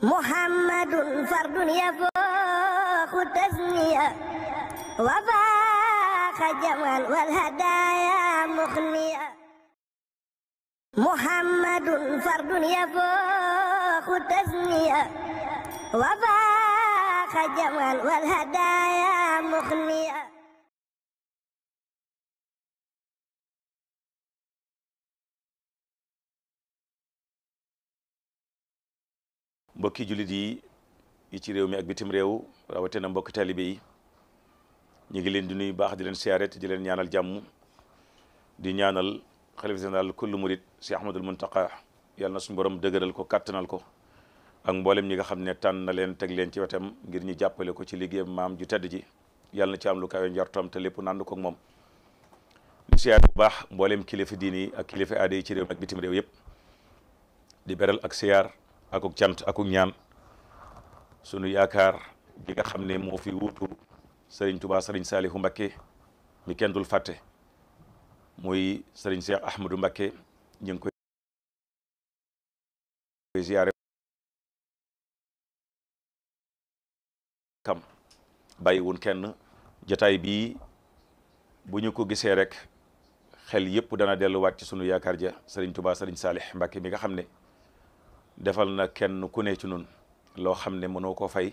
محمد فرد يفوق تسنية وفاق جمال والهدايا مخنية. محمد فرد يفوق تسنية وفاق جمال والهدايا مخنية. mbokki jullit yi ci réew mi ak bitim réew rawatina mbokki talibe yi ñu ngi leen di nuyu baax di leen siyaare di leen ñaanal jàmm di ñaanal xalifa général kullu murid Cheikh Ahmadul Muntaqa yàlla na suñu borom dëgëral ko kattanal ko ak mboolem ñi nga xam ne tànn na leen teg leen ci wetam ngir ñu jàppale ko ci liggéeyam maam ju tedd ji yàlla na ci am lu kawe njortam te lépp nànd ko ak moom. di siyaare bu baax mboolem kilifa diini yi ak kilifa aada yi ci réew mi ak bitim réew yëpp di beral ak siyaar akuk cant akuk ñaan sunu yaakaar bi nga xam ne moo fi wuutu Serigne Touba Serigne Salihu Mbacké mi kenn dul fàtte muy Serigne Cheikh Ahmadou Mbacké ñu ngi koy ziyaare kam bàyyiwun kenn jotaay bii bu ñu ko gisee rek xel yëpp dana delluwaat ci sunu yaakaar ja Serigne Touba Serigne Salih Mbacké mi nga xam ne defal na kenn ku ne ci nun loo xam ne mënoo koo fay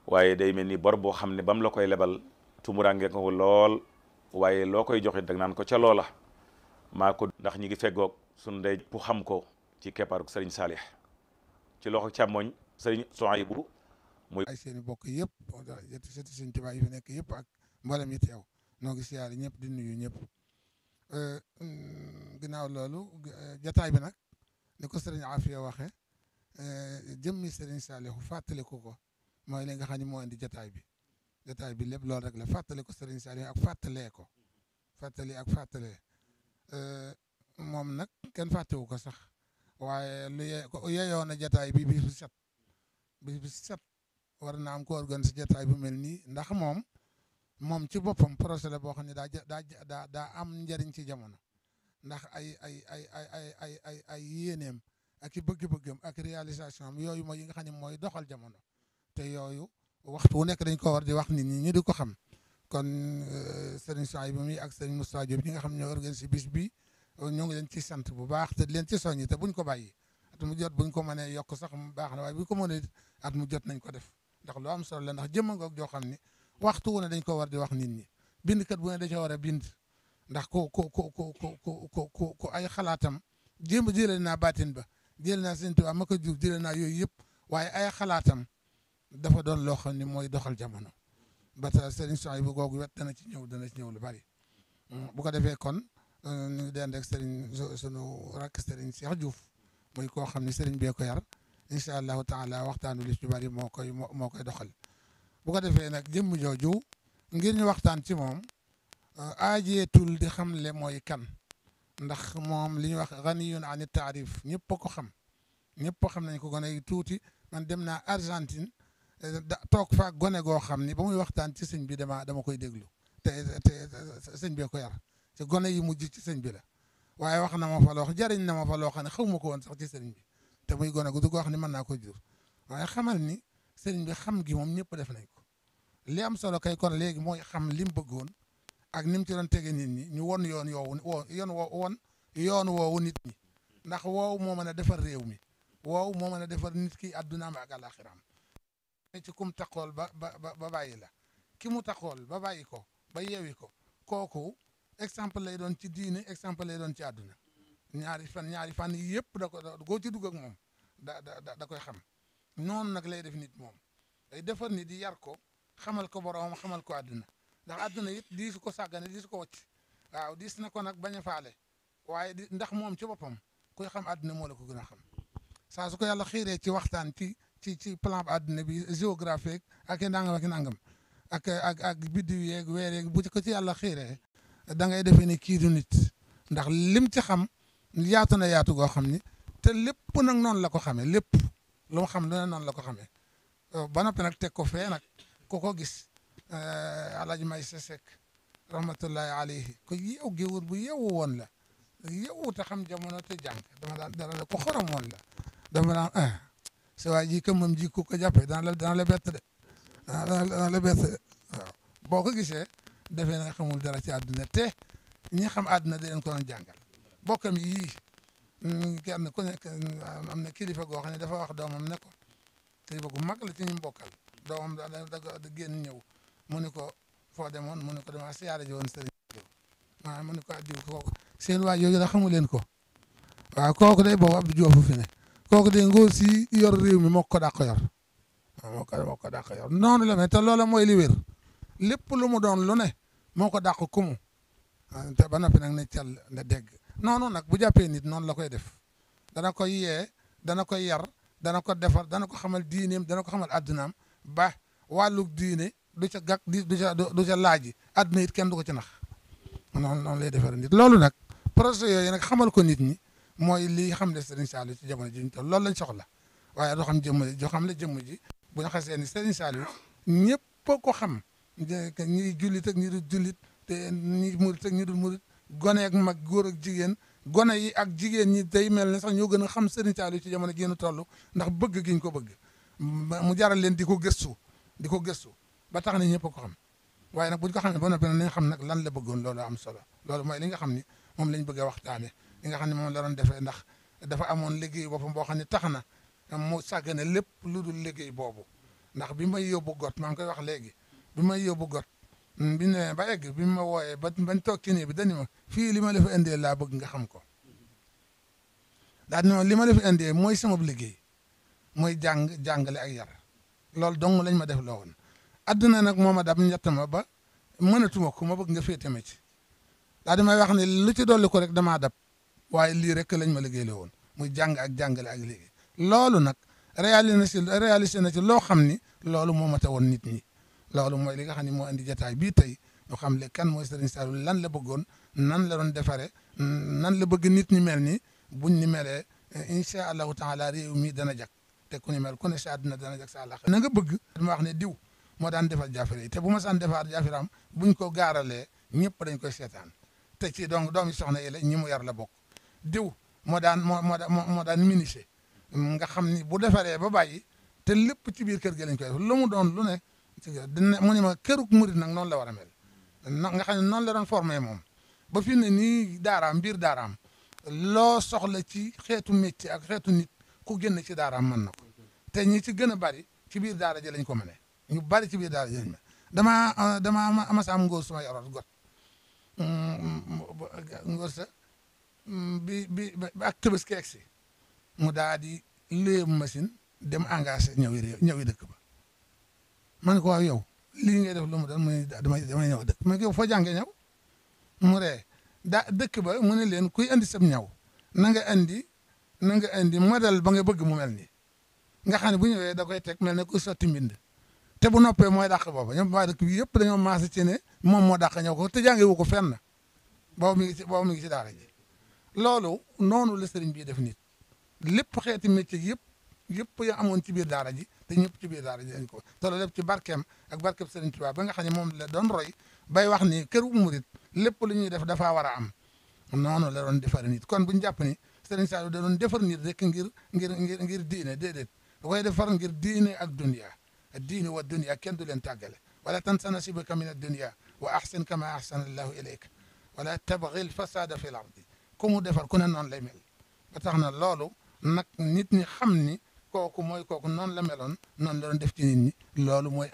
waaye day mel ni bor boo xam ne bam la koy lebal tumurange ko lool waaye loo koy joxe dag naan ko ca loola maa ko ndax ñi ngi feggoog sunu ndey pu xam ko ci keppaaruk Serigne Salih ci loxo càmmoñ Serigne Souhaïbou muy ay seeni bokk yëpp sëti Serigne Touba yi fi nekk yëpp ak mboolem yi teew noo ngi siyaare ñëpp di nuyu ñëpp ginnaaw loolu jataay bi nag ni ko Serigne Afia waxe jëmmi Serigne Saliou fàttaliku ko mooy li nga xam ne moo indi jotaay bi lépp loolu rek la fàttali ko Serigne Saliou ak fàttalee ko fàttalee moom nag kenn fàttewu ko sax waaye lu yeyoo na jotaay bi bis bu set war na am ko organiser jotaay bu mel nii ndax moom ci boppam projet la boo xam ne daa am njëriñ ci jamono ndax ay yéeneem ak i bëgg-bëggam ak réalisation am yooyu mooy yi nga xam ne mooy doxal jamono te yooyu waxtu wu nekk dañ ko war di wax nit ñi ñu di ko xam kon Serigne Souhaïbou mi ak Serigne Moustapha Diop ñi nga xam ne ñoo organisé bis bi ñoo ngi leen ci sant bu baax te leen ci soññi te buñ ko bàyyi at mu jot buñ ko mënee yokk sax mu baax na waaye buñ ko mënee at mu jot nañ ko def ndax lu am solo la ndax jëmma ngoog joo xam ne waxtu wu ne dañ ko war di wax nit ñi bindkat bu ne da ca war a bind ndax ku ay xalaatam jëlee naa baatin ba jëlee naa Sëñ Tuubaa ma ko jur jëlee naa yooyu yëpp waaye ay xalaatam dafa doon loo xam ne mooy doxal jamono ba tax Serigne Souhaïbou googu wet dana ci ñëw lu bari bu ko defee kon ñu ngi dend ak Serigne sunu rakk Serigne Cheikh Diouf muy koo xam ne Serigne bee ko yar incha allahu taala waxtaanu li ci bari moo koy doxal bu ko defee nag jëmm jooju ngir ñu waxtaan ci moom aajeetul di xamle mooy kan ndax moom li ñuy wax ganiyun ani taarif ñëpp a ko xam nañ ko gone yu tuuti man dem naa Argentine toog fa gone goo xam ni ba muy waxtaan ci sëñ bi dama koy déglu te sëñ bee ko yar te gone yi mujj ci sëñ bi la waaye wax na ma fa loo jariñ na ma fa loo xam ne xaw ma ko woon sax ci sëñ bi te muy gone gu du ko wax ni mën naa ko jur waaye xamal ni sëñ bi xam gi moom ñëpp def nañ ko li am solo kay kon léegi mooy xam li mu bëggoon ak ni mu ci doon tege nit ñi ñu won yoon woowu nit ñi ndax woowu moo mën a defar réew mi woowu moo mën a defar nit ki addunaam ak alaxiraam ci kum taxool ba bàyyi la ki mu taxool ba bàyyi ko ba yeewi ko kooku exemple lay doon ci diine exemple lay doon ci àdduna ñaari fan yi yëpp da ko goo ci dugg ak moom da koy xam noonu nag lay def nit moom day defar nit di yar ko xamal ko boroom xamal ko àdduna ndax àdduna it diisu ko sàggane diisu ko wacc waaw diis na ko nag bañ a faale waaye ndax moom ci boppam kuy xam àdduna moo la ko gën a xam saa su ko yàlla xiiree ci waxtaan ci plan àdduna bi géographique ak nangam ak biddiw yeeg weer yeeg bu ko ci yàlla xiiree da ngay defee ni kii du nit ndax lim ci xam yaatu na yaatu goo xam ni te lépp nag noonu la ko xamee lépp lu mu xam lu ne noonu la ko xamee ba noppi nag teg ko fee nag ku ko gis Alaaji May sa Sekk rahmatullahi alayhi ko yeew géwër bu yeewu woon la yeewu te xam jamono te jàng dama daan dara ko xorom woon la dama daan sa waay ji këmmam ji ku ko jàppee dana la bett de dana la bett de waaw boo ko gisee defee na nga xamul dara ci àdduna te ñi xam àdduna da leen ko doon jàngal bokkam yii kenn ku nekk am na kilifa goo xam ne dafa wax doomam ne ko kilifa gu mag la ci ñu bokkal doomam da génn ñëw mu ne ko foo demoon mu ne ko dama siyaare ji woon sëriñ waaw mu ne ko addiw kooku seen waay yooyu la xamu leen ko waaw kooku day boobu Abdou Diouf fi ne kooku de ngóor si yor réew mi moo ko dàq yor waaw moo ko dàq yor noonu la mais te loola mooy li wér lépp lu mu doon lu ne moo ko dàq kumu te ba noppi nag ne cal nga dégg noonu nag bu jàppee nit noonu la koy def dana ko yee dana ko yar dana ko defar dana ko xamal diineem dana ko xamal addunaam ba wàllu diine du ca gàk du ca laaji adduna it kenn du ko ci nax noonu lay defar nit loolu nag projet yooyu nag xamal ko nit ñi mooy li xam ne Serigne Saliou ci jamono ji ñu toll loolu lañ soxla waaye doo xam jëmm ji bu ñu xasee ni Serigne Saliou ñëpp a ko xam ñi jullit ak ñi du jullit te ñi murit ak ñi du murit gone ak mag góor ak jigéen gone yi ak jigéen ñi day mel ne sax ñoo gën a xam Serigne Saliou ci jamono ji ñu toll ndax bëgg giñ ko bëgg mu jaral leen di ko gëstu ba tax na ñëpp a ko xam waaye nag bu ñu ko xamee ba noppi nag nañ xam nag lan la bëggoon loolu am solo loolu mooy li nga xam ni moom lañ bëgg a waxtaane li nga xam ne moom la doon defee ndax dafa amoon liggéey boppam boo xam ne tax na mu sàggane lépp lu dul liggéey boobu ndax bi may yóbbu got maa ngi koy wax léegi bi may yóbbu got bi ne ba egg bi ma wooyee bañ toog ci nii bi dañu ma fii li ma la fi indee laa bëgg nga xam ko daal ne ma li ma la fi indee mooy sama liggéey mooy jàngale ak yar loolu dong lañ ma def loo woon adduna nag moo ma dab ñett ma ba mënatuma ko ma bëgg nga féete ma ci daal di may wax ne lu ci dolli ko rek damaa dab waaye lii rek lañ ma liggéey la woon muy jàng ak jàngale ak liggéey loolu nag réalisé na ci loo xam ni loolu moo ma tawoon nit ñi loolu mooy li nga xam ne moo indi jotaay bii tey ñu xam le kan mooy Serigne Saliou lan la bëggoon nan la doon defare nan la bëgg nit ñi mel ni buñ ni melee incha allahu taala réew mi dana jag te ku ni mel ku ne sa àdduna dana jag sa àllax na nga bëgg dama wax ne diw moo daan defal jaafere yi te bu ma saan defar jaafiraam buñ ko gaaralee ñëpp dañ koy seetaan te ci donc doomi soxna yi la ñi mu yar la bokk diw moo daan ministre nga xam ni bu defaree ba bàyyi te lépp ci biir kër gi lañ koy def lu mu doon lu ne dina mu ne ma këruk murid nag noonu la war a mel nga xam ne noonu la doon formé moom ba fi ne nii daaraam biir daaraam loo soxla ci xeetu métier ak xeetu nit ku génn ci daaraam mën na ko te ñi ci gën a bari ci biir daara ji lañ ko mënee ñu bari ci biir daara ji lañ mën damaa amasa am ngóor suma yoroon got ngóor sa bi ak Tabaski si mu daa di léeb machine dem engagé ñëwi dëkk ba man ko waaw yow lii ngay def lu mu doon mu ne damay ñëw dëkk man ko yow foo jàngee ñëw mu ree dëkk ba mu ne leen kuy andi sam ñaw na nga andi modèle ba nga bëgg mu mel nii nga xam ne bu ñëwee da koy teg mel ne ku sotti mbind te bu noppee mooy dàq booba ñoom waa dëkk bi yëpp dañoo maase ci ne moom moo dàq ñëw ko te jàngee wu ko fenn boobu mi ngi ci daara ji loolu noonu la sëriñ bii def nit lépp xeeti métier yëpp ya amoon ci biir daara ji te ñëpp ci biir daara ji dañ ko te loolu lépp ci barkeem ak barkeem sëriñ Tuubaa ba nga xam ne moom la doon roy bay wax ni këru murit lépp lu ñuy def dafaa war a am noonu la doon defar nit kon bu ñu jàpp ni sëriñ Saliou da doon defar nit rek ngir diine déedéet da koy defar ngir diine ak dunya diine wa dunya kenn du leen tàggale wala tansa nasibaka min ad-dunya wa ahsin kama ahsana allahu ilayka wala tabghi al-fasada fi l-ardi ku mu defar ku ne noonu lay mel ba tax na loolu nag nit ñi xam ni kooku noonu la meloon noonu la doon def ci nit ñi loolu moo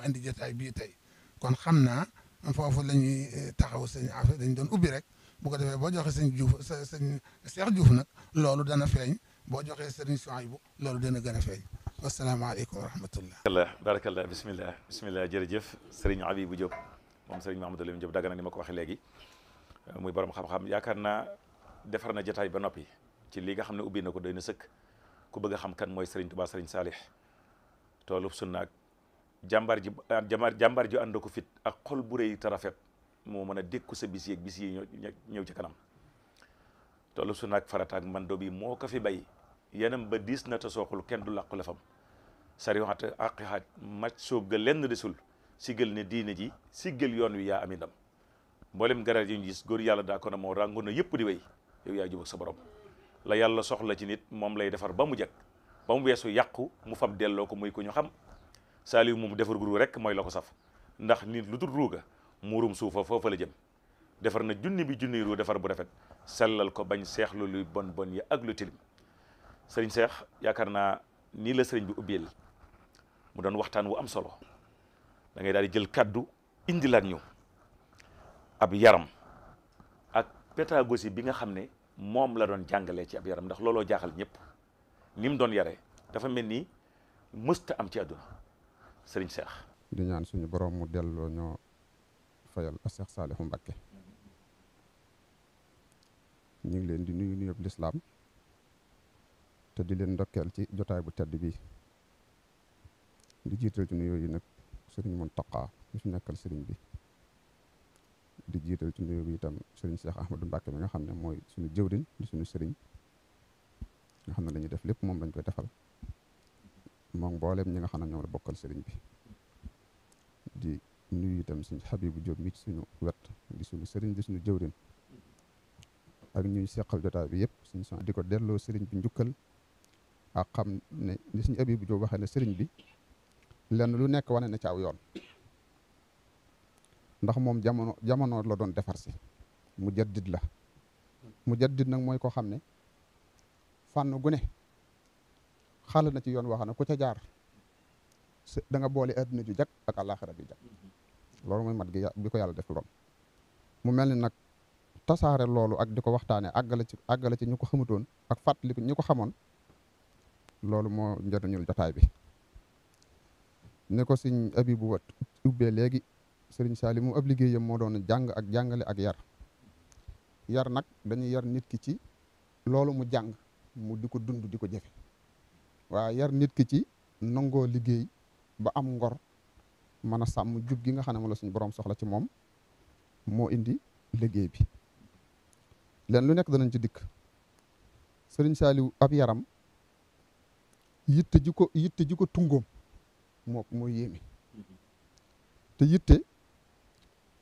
indi jotaay bii tey kon xam naa foofu la ñuy taxaw sëñ affaire dañ doon ubbi rek bu ko defee boo joxee sëñ Diouf sëñ Cheikh Diouf nag loolu dana feeñ boo joxee sëriñ Souhaïbou loolu dana gën a feeñ wasalaamaaleykum wa rahmatullah barakallah bismillah jërëjëf sëriñ Habibou Diop moom sëriñ Mahamadou Lamine Diop Dagana ni ma ko waxee léegi muy borom xam-xam yaakaar naa defar na jotaay ba noppi ci li nga xam ne ubbi na ko doy na sëkk ku bëgg a xam kan mooy Serigne Touba Serigne Salih toolub sunna ak jàmbaar ji ànd ko fit ak xol bu rëy te rafet moo mën a dékku sa bis yeeg bis yi ñëw ci kanam toolub sunna ak farata ak mando bi moo ko fi bay yenam ba diis na te sooxul kenn du làqu lefam sariwaat aqihaaj mac soog ga lenn desul siggal ne diine ji siggal yoon wi yaa ami ndam mboolem garar yi ñu gis góor yàlla daa ko na moo ràngu na yëpp di wéy yow yaa jub ak sa borom la yàlla soxla ci nit moom lay defar ba mu jag ba mu weesu yàqu mu fab delloo ko muy ko ñu xam Saliou moom defar gu rek mooy la ko saf ndax nit lu dul ruuga muurum suufa foofa la jëm defar na junni bi junni ruu defar bu rafet sellal ko bañ seexlu luy bon bon yi ak lu tilim sëriñ Seex yaakaar naa nii la sëriñ bi ubbeel mu doon waxtaan wu am solo da ngay daal di jël kaddu indilaat ñu ab yaram ak pédagogie bi nga xam ne moom la doon jàngalee ci ab yaram ndax looloo jaaxal ñëpp ni mu doon yaree dafa mel ni mësta am ci àdduna sëriñ Seex di ñaan suñu borom mu delloo ñoo fayal a Seex Saalihu Mbakke ñu ngi leen di nuyu nuyub lislaam te di leen ndokkeel ci jotaay bu tedd bi di jiital ci nuyoo yi nag sëriñ Muntaqa mi fi nekkal sëriñ bi di jiital ci nuyoo bi itam sëriñ Seex Ahmadu Mbakke mi nga xam ne mooy suñu jëwriñ di suñu sëriñ nga xam ne la ñuy def lépp moom lañ koy defal moom mbooleem ñi nga xam ne ñoom la bokkal sëriñ bi di nuyu itam suñu Habibu Jóob mi ci suñu wet di suñu sëriñ di suñu jëwriñ ak ñuy seqal jotaay bi yëpp suñu son di ko delloo sëriñ bi njukkal ak xam ne li suñu Habibu Jóob waxee ne sëriñ bi lenn lu nekk wane na ci aw yoon ndax moom jamono la doon defar si mu jaddid la mu jaddid nag mooy koo xam ne fànn gu ne xàll na ci yoon wax ne ku ca jaar da nga boole adduna ju jag ak àllaaxira ju jag loolu mooy mat gi bi ko yàlla def loon mu mel ni nag tasaare loolu ak di ko waxtaane àggale ci ñu ko xamutoon ak fàttali ñi ko xamoon loolu moo njëriñul jotaay bi ne ko sëñ Abibu wat ubbee léegi sëriñ Saali mu ab liggéeyam moo doon jàng ak jàngale ak yar nag dañuy yar nit ki ci loolu mu jàng mu di ko dund di ko jëfe waaye yar nit ki ci nangoo liggéey ba am ngor mën a sàmm jub gi nga xam ne moom la suñu borom soxla ci moom moo indi liggéey bi leen lu nekk danañ ci dikk sëriñ Saaliw ab yaram yitte ji ko tungoom moo yéeme te yitte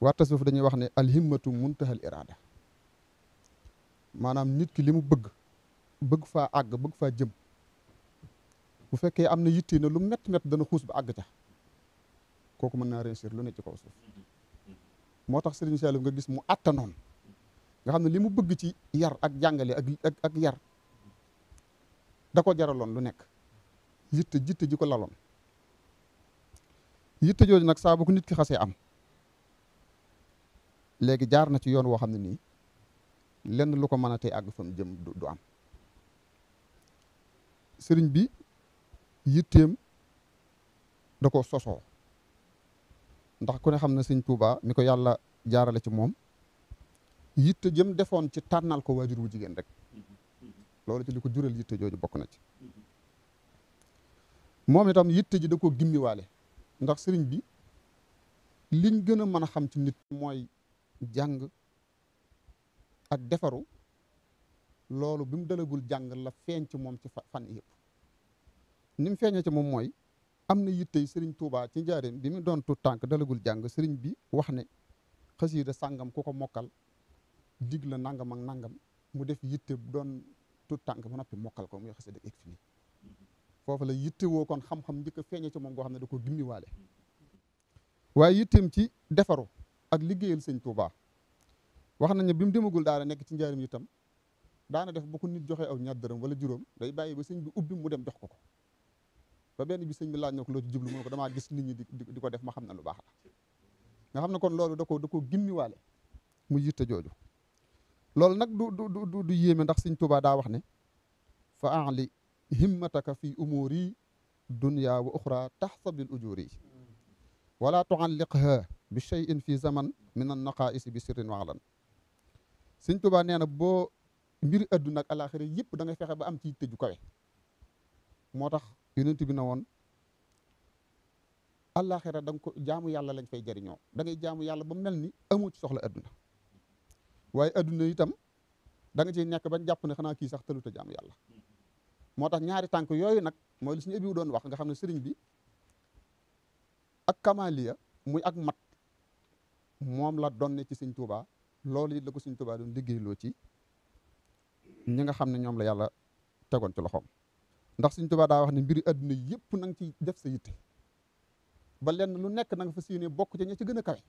waa tasawuf dañuy wax ne alhimmatu muntahal iraada maanaam nit ki li mu bëgg faa àgg bëgg faa jëm bu fekkee am na yitte ne lu mett dana xuus ba àgg ca kooku mën naa réussir lu ne ci kaw suuf moo tax sëriñ Saliou nga gis mu attanoon nga xam ne li mu bëgg ci yar ak jàngale ak yar da ko jaraloon lu nekk yitte ji ko laloon yitte jooju nag saa bu ko nit ki xasee am léegi jaar na ci yoon woo xam ne nii lenn lu ko mën a tey àgg fa mu jëm du am sëriñ bi yitteem da ko sosoo ndax ku ne xam na sëñ Tuubaa mi ko yàlla jaarale ci moom yitte jëm defoon ci tànnal ko waajur wu jigéen rek loolu ci li ko jural yitte jooju bokk na ci moom itam yitte ji da ko gimmiwaale ndax sëriñ bi liñ gën a mën a xam ci nit mooy jàng ak defaru loolu bi mu dalagul jàng la feeñ ci moom ci fan yëpp ni mu feeñee ci moom mooy am na yitte sëriñ Tuubaa ci njaareem bi mu doon tut tànk dalagul jàng sëriñ bi wax ne xasiida sàngam ku ko mokkal dig la nangam ak nangam mu def yitte doon tut tànk ba noppi mokkal ko muy xasiida egg fi nii foofu la yitte woo kon xam-xam njëkk a feeñee ci moom goo xam ne da ko gimmiwaale waaye yitteem ci defaru ak liggéeyal sëñ Tuubaa wax nañ ne bi mu demagul daara nekk ci njaareem itam daana def bu ko nit joxe aw ñaar dërëm wala juróom day bàyyi ba sëñ bi ubbi mu dem jox ko ba benn bi sëñ bi laaj na ko loo ci jublu mu ne ko damaa gis nit ñi di ko def ma xam ne lu baax la nga xam ne kon loolu da ko gimmiwaale mu yitte jooju loolu nag du yéeme ndax sëñ Tuubaa daa wax ne fa aali himmataka fi umuri dunya wa uxra taxsabil ujuri wala tualliqha bi cheyin fi zaman min an naqaisi bi sirrin waalan sëñ Tuubaa nee na boo mbiri adduna ak alaxira yëpp da ngay fexe ba am ci yitte ju kawe moo tax yonent bi na woon alaxira da nga ko jaamu yàlla lañ fay jëriñoo da ngay jaamu yàlla ba mel ni amoo ci soxla adduna waaye adduna itam da nga ciy nekk bañ jàpp ne xanaa kii sax taluta jaamu yàlla moo tax ñaari tànk yooyu nag mooy li suñu Abibu doon wax nga xam ne sëriñ bi ak kamaliya muy ak mat moom la donne ci sëñ Tuubaa loolu it la ko sëñ Tuubaa doon liggéeyloo ci ñi nga xam ne ñoom la yàlla tegoon ci loxoom ndax Sëriñ Tuubaa daa wax ne mbiri àdduna yëpp na nga ci def sa yitte ba lenn lu nekk na nga fa séenee bokk ca ña ci gën a kawe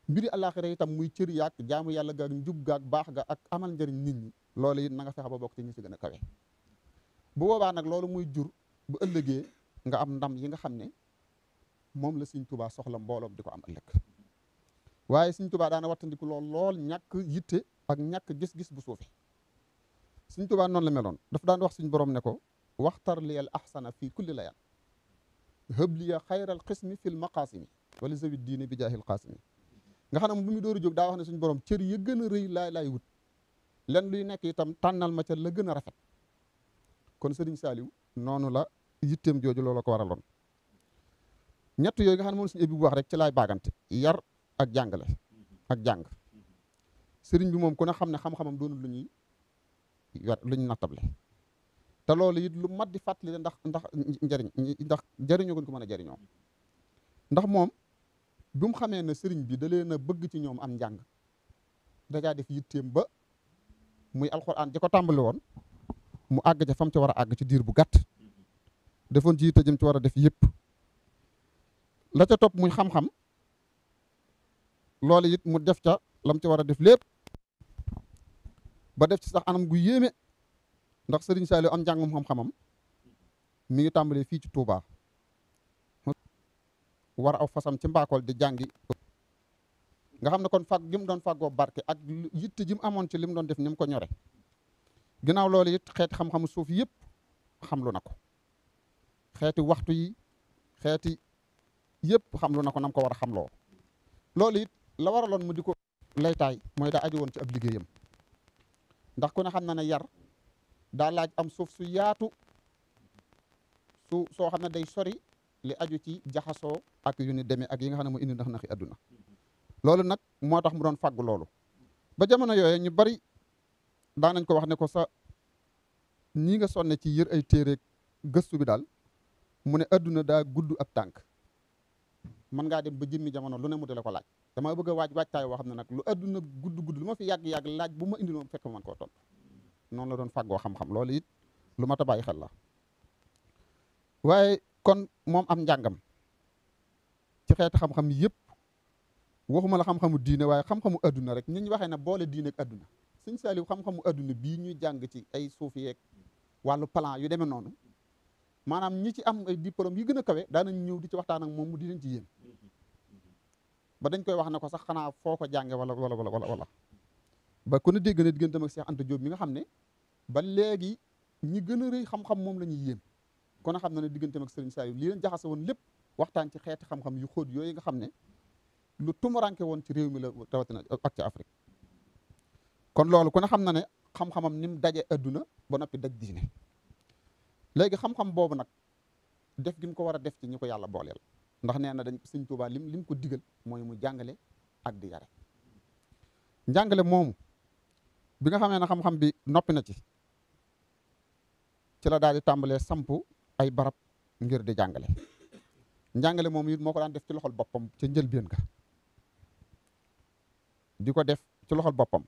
mbiri àllaaxira itam muy cër yaag jaamu yàlla gaag njub gaag baax ga ak amal njëriñ nit ñi loolu it na nga fexe ba bokk ca ñi ci gën a kawe bu boobaa nag loolu muy jur bu ëllëgee nga am ndam yi nga xam ne moom la Sëriñ Tuubaa soxla mbooloom di ko am ëllëg waaye Sëriñ Tuubaa daana wattandiku lool ñàkk yitte ak ñàkk gis-gis bu suufe Sëriñ Tuubaa noonu la meloon dafa daan wax suñu borom ne ko waxtar liyal ahsana fii kulli layaan hëbliya xayral xismi fil maqaasimi wala zawi diine bi jaahil qaasimi nga xam ne bu mu dóoru jóg daa wax ne suñu borom cër yi gën a rëy laay wut len luy nekk itam tànnal ma ca la gën a rafet kon Sëriñ Saaliw noonu la yitteem jooju loolu ko waraloon ñett yooyu nga xam ne moom suñu ébi bu wax rek ci laay baagante yar ak jàngale ak jàng sëriñ bi moom ku ne xam ne xam-xamam doonul lu ñuy nattable te loolu it lu mat di fàttali ndax jëriñoo ko mën a jëriñoo ndax moom bi mu xamee ne sëriñ bi da leen a bëgg ci ñoom am njàng dajaa def yitteem ba muy alxuraan ji ko tàmbali woon mu àgg ca fam ci war a àgg ci diir bu gàtt defoon ci yitte jëm ci war a def yëpp la ca topp muy xam-xam loolu it mu def ca lam ci war a def lépp ba def ci sax anam gu yéeme ndax Sëriñ Saaliw am njàngum xam-xamam mi ngi tàmbalee fii ci Touba war aw fasam ci mbaakool di jàngi nga xam ne kon fàgg gi mu doon fàggoo barke ak yitte ji mu amoon ci li mu doon def ni mu ko ñore ginnaaw loolu it xeeti xam-xamu suuf yëpp xamlu na ko xeeti waxtu yi xeeti yëpp xamlu na ko nam ko war a xamloo loolu it la waraloon mu di ko laytaay mooy daa aju woon ci ab liggéeyam ndax ku ne xam na ne yar daa laaj am suuf su yaatu soo xam ne day sori li aju ci jaxasoo ak yu ni demee ak yi nga xam ne moo indi ndax àdduna loolu nag moo tax mu doon fàggu loolu ba jamono yooyu ñu bari daanañ ko wax ne ko sa nii nga sonne ci yër ay téere gëstu bi daal mu ne àdduna daa gudd ab tànk mën ngaa dem ba jëmmi jamono lu ne mu dale ko laaj dama bëgg a waajtaay woo xam ne nag lu àdduna gudd lu ma fi yàgg-yàgg laaj bu ma indi moom fekk ma mën koo tontu noonu la doon fàggoo xam-xam loolu it lu mat a bàyyi xel la waaye kon moom am njàngam ci xeeti xam-xam yëpp waxuma la xam-xamu diine waaye xam-xamu adduna rek ni ñu waxee ne boole diine ak adduna Sëñ Saaliw xam-xamu adduna bii ñuy jàng ci ay suuf yeeg wàllu plan yu demee noonu maanaam ñi ci am ay diplôme yi gën a kawe daanañ ñëw di ci waxtaan ak moom mu di leen ci yéen ba dañ koy wax ne ko sax xanaa foo ko jànge wala ba ku ne dégg na digganteem ak Cheikh Anta Diop mi nga xam ne ba léegi ñi gën a rëy xam-xam moom la ñuy yéem kon a xam na ne digganteem ak Sëriñ Saaliw li leen jaxase woon lépp waxtaan ci xeeti xam-xam yu xóot yooyu nga xam ne lu tumuranke woon ci réew mi la rawatina ak ci Afrique kon loolu ku ne xam na ne xam-xamam ni mu daje adduna ba noppi daj diine léegi xam-xam boobu nag def gi mu ko war a def ci ñi ko yàlla booleel ndax nee na dañ Sëñ Tuubaa lim ko digal mooy mu jàngale ak di yare njàngale moomu bi nga xamee ne xam-xam bi noppi na ci la daal di tàmbalee samp ay barab ngir di jàngale njàngale moomu it moo ko daan def ci loxol boppam ca njëlbéen ga di ko def ci loxol boppam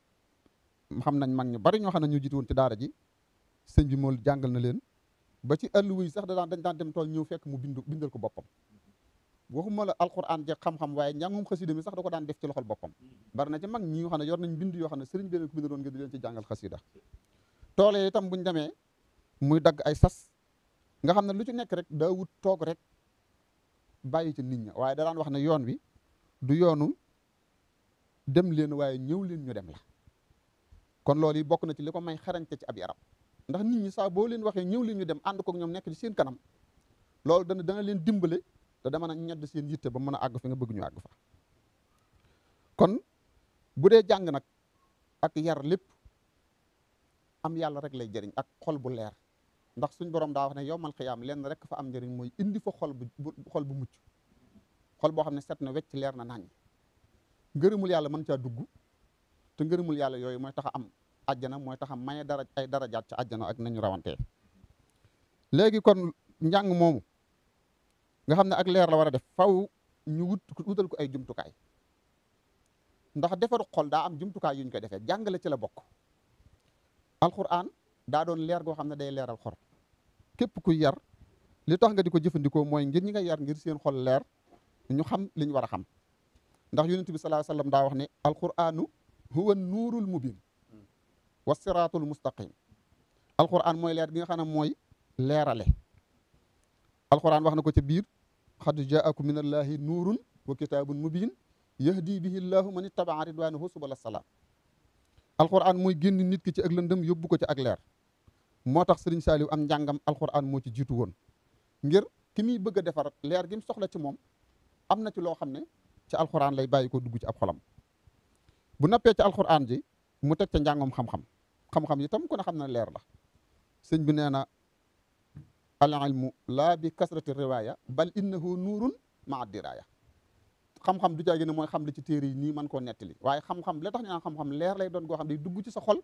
xam nañ mag ñu bari ñoo xam ne ñu jiitu woon ci daara ji sëñ bi moo jàngal na leen ba ci àlluwa yi sax dañ daan dem tool ñëw fekk mu bindal ko boppam waxuma la alquran je xam-xam waaye njàngum xasida mi sax da ko daan def ci loxol boppam bari na ci mag ñi nga xam ne yor nañ bind yoo xam ne sëriñ bi leen ko bindaloon ngir di leen ci jàngal xasida toole itam buñ demee muy dagg ay sas nga xam ne lu ci nekk rek daa wut toog rek bàyyi ci nit ña waaye da daan wax ne yoon wi du yoonu dem leen waaye ñëw leen ñu dem la kon loolu yi bokk na ci li ko may xarañte ci ab yaram ndax nit ñi saa boo leen waxee ñëw leen ñu dem ànd kook ñoom nekk ci seen kanam loolu dana leen dimbale te dama na ñedd seen yitte ba mën a àgg fi nga bëgg ñu àgg fa kon bu dee jàng nag ak yar lépp am yàlla rek lay jëriñ ak xol bu leer ndax suñ borom daa wax ne yowmal xiyaam lenn rek fa am njëriñ mooy indi fa xol bu mucc xol boo xam ne set na wecc leer na nañ ngërëmul yàlla mën caa dugg te ngërëmul yàlla yooyu mooy tax a am àjjana mooy tax a maye ay darajaat ci àjjana ak nañu rawantee léegi kon njàng moomu nga xam ne ak leer la war a def faw ñu wutal ko ay jumtukaay ndax defaru xol daa am jumtukaay yu ñu koy defee jàngale ci la bokk alquran daa doon leer goo xam ne day leeral xol képp kuy yar li tax nga di ko jëfandikoo mooy ngir ñi nga yar ngir seen xol leer ñu xam li ñu war a xam ndax yonent bi sallallahu alayhi wasallam daa wax ne alquranu huwa nuurul mubin wa siraatul mustaqim alquran mooy leer gi nga xam ne mooy leerale alquran wax na ko ca biir xad jaakum min allahi nuurun wa kitaabun mubin yahdi bihi llahu man ittabaa ridwanahu subula salaam alquran mooy génn nit ki ci ak lëndëm yóbbu ko ci ak leer moo tax sëriñ Saaliw am njàngam alquran moo ci jiitu woon ngir ki muy bëgg a defar leer gi mu soxla ci moom am na ci loo xam ne ci alquran lay bàyyi ko dugg ci ab xolam bu nappee ci alquran ji mu teg ca njàngam xam-xam itam ku ne xam na leer la sëñ bi nee na al ilmu laa bi kasrati riwaaya bal innahu nuurun maa diraaya xam-xam du jaage ne mooy xam li ci téere yi nii man koo nettali waaye xam-xam la tax ñu naan xam-xam leer lay doon goo xam ne day dugg ci sa xol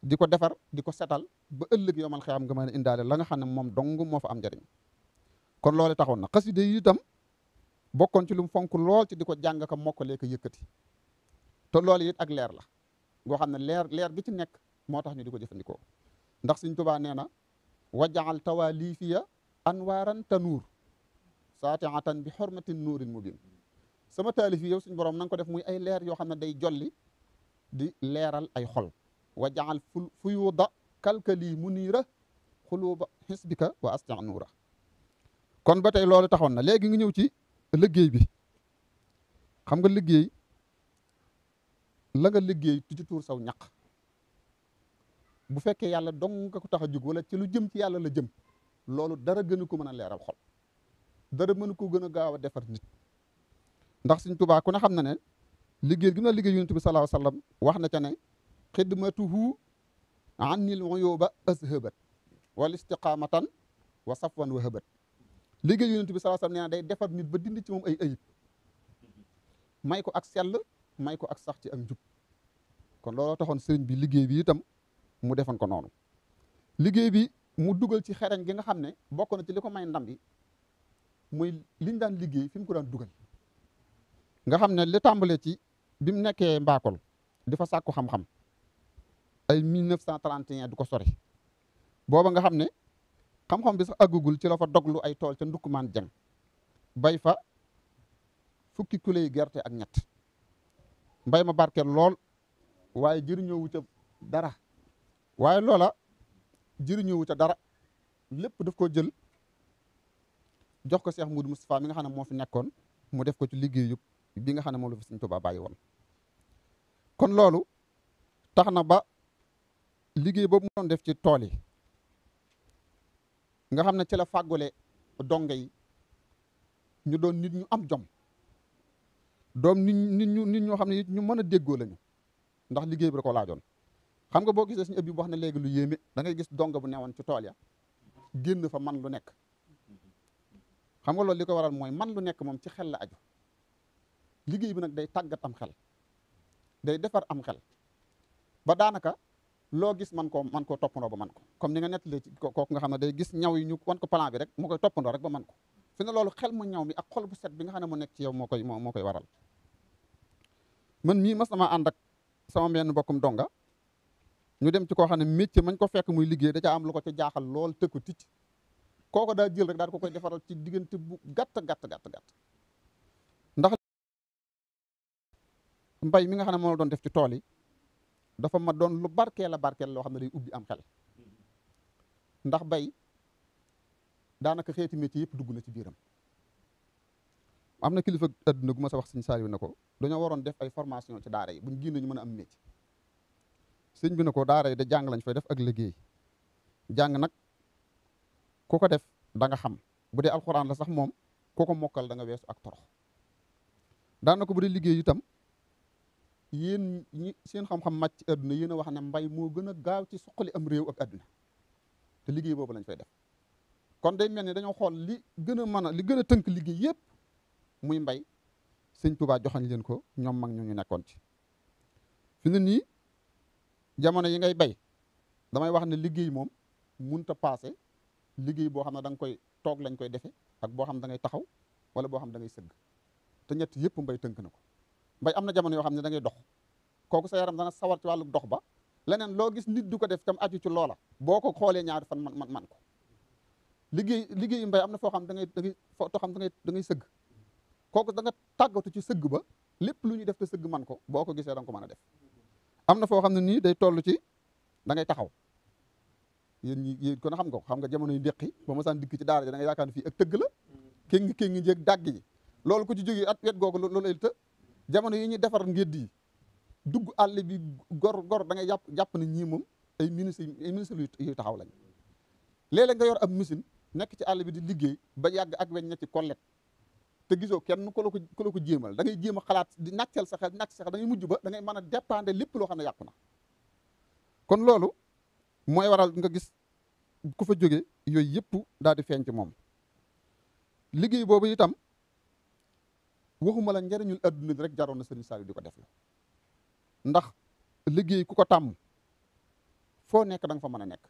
di ko defar di ko setal ba ëllëg yomal xiyaam nga mën a indaale la nga xam ne moom dong moo fa am njëriñ kon loolu taxoon na xasida yi itam bokkoon ci lu mu fonk lool ci di ko jàng ka mokkalee ko yëkkati te loolu it ak leer la goo xam ne leer gi ci nekk moo tax ñu di ko jëfandikoo ndax Sëñ Tuubaa nee na wajaal tawalifiya anwaaran tanuur saatiatan bi xormatin nuurin mubin sama taalif yi yow suñ borom na nga ko def muy ay leer yoo xam ne day jolli di leeral ay xol wajaal fuyuuda kalkali muniira xuluuba xisbika wa astia nuura kon ba tey loolu taxoon na léegi nga ñëw ci liggéey bi xam nga liggéey la nga liggéey tu ci tuur saw ñaq bu fekkee yàlla dong nga ko tax a jóg wala ci lu jëm ci yàlla la jëm loolu dara gënu ko mën a leeral xol dara mënu ko gën a gaaw a defar nit ndax Sëñ Tuubaa ku ne xam na ne liggéey gi na liggéey Yonent bi sallallahu alayhi wa sallam wax na ca ne xidmatuhu annil uyuba azhabat wal istiqamatan wa safwan wa habat liggéey Yonent bi sallallahu alayhi wa sallam nee na day defar nit ba dindi ci moom ay ayib may ko ak sell may ko ak sax ci ak njub kon looloo taxoon sëriñ bi liggéey bi itam mu defoon ko noonu liggéey bi mu dugal ci xereñ gi nga xam ne bokk na ci li ko may ndam bi muy liñ daan liggéey fi mu ko daan dugal nga xam ne li tàmbalee ci bi mu nekkee Mbakol di fa sàkku xam-xam ay 1931 du ko sori booba nga xam ne xam-xam bi sax àggugul ci la fa doglu ay tool ca Ndukkumaan Jeng bay fa fukki kilo yi gerte ak ñett mbay ma barkeel lool waaye jëriñoowu ca dara waaye loola jëriñoowu ca dara lépp daf ko jël jox ko Cheikh Moudou Moustapha mi nga xam ne moo fi nekkoon mu def ko ci liggéeyu bi nga xam ne moom la fi Sëñ Tuubaa bàyyi woon kon loolu tax na ba liggéey boobu mu doon def ci tool yi nga xam ne ci la fàggule donga yi ñu doon nit ñu am jom doom nit ñoo xam ne it ñu mën a déggoo lañu ndax liggéey bi da ko laajoon xam nga boo gisee suñu ëpp bi wax ne léegi lu yéeme da ngay gis donga bu newoon ci tool ya génn fa man lu nekk xam nga loolu li ko waral mooy man lu nekk moom ci xel la aju liggéey bi nag day tàggat am xel day defar am xel ba daanaka loo gis man koo toppandoo ba man ko comme ni nga nettalee ci kooku nga xam ne day gis ñaw yi ñu wan ko plan bi rek mu koy toppandoo rek ba man ko fi ne loolu xel mu ñaw mi ak xol bu set bi nga xam ne mu nekk ci yow moo koy waral man mii mas namaa ànd ak sama benn mbokkum donga ñu dem ci koo xam ne métier mañ ko fekk muy liggéey da caa am lu ko ci jaaxal lool tëkk ko ticc kooko daa jël rek daal ko koy defaral ci diggante bu gàtt ndax mbay mi nga xam ne moo la doon def ci tool yi dafa ma doon lu barkeel loo xam ne day ubbi am xel ndax bay daanaka xeeti métier yëpp dugg na ci biiram am na kilifa adduna gu ma sa wax Sëñ Saaliw na ko dañoo waroon def ay formation ci daara yi buñ génne ñu mën a am métier sëñ bi na ko daara yi da jàng lañ fay def ak liggéey jàng nag ku ko def da nga xam bu dee alxuraan la sax moom ku ko mokkal da nga weesu ak torox daanaka bu dee liggéey itam yéen ñi seen xam-xam màcc ci adduna yéen a wax ne mbay moo gën a gaaw ci suqali am réew ak adduna te liggéey boobu lañ fay def kon day mel ni dañoo xool li gën a tënk liggéey yëpp muy mbay Sëñ Tuubaa joxañ leen ko ñoom mag ñu nekkoon ci fi ne nii jamono yi ngay bay damay wax ne liggéey moom munta paase liggéey boo xam ne da nga koy toog lañ koy defe ak boo xam da ngay taxaw wala boo xam da ngay sëgg te ñett yëpp mbay tënk na ko mbay am na jamono yoo xam ne da ngay dox kooku sa yaram dana sawar ci wàllu dox ba leneen loo gis nit du ko def tam aju ci loola boo ko xoolee ñaari fan man ko liggéeyu mbay am na foo xam da ngay foo xam da ngay sëgg kooku da nga tàggatu ci sëgg ba lépp lu ñuy def te sëgg man ko boo ko gisee da nga ko mën a def am na foo xam ne nii day toll ci da ngay taxaw yéen kon xam nga ko xam nga jamono yu déqi ba ma saan dikk ci daara ji da nga yaakaar ne fii ak tëgg la kéngi ngi jéeg dàgg ji loolu ku ci jógee at wet googu loolu ay të jamono yi ñuy defar ngédd yi dugg àll bi gor da ngay jàpp ne ñii moom ay ministre yu taxaw lañ léeg-léeg nga yor ab machine nekk ci àll bi di liggéey ba yàgg ak weñ na ci kollet te gisoo kenn ku la ko jéemal da ngay jéem a xalaat di nàccal sa xel da ngay mujj ba da ngay mën a dépendre lépp loo xam ne yàqu na kon loolu mooy waral nga gis ku fa jóge yooyu yëpp daal di feeñ ci moom liggéey boobu itam waxuma la njariñul adduna bi rek jaroon na Serigne Saliou di ko def la ndax liggéey ku ko tàmm foo nekk da nga fa mën a nekk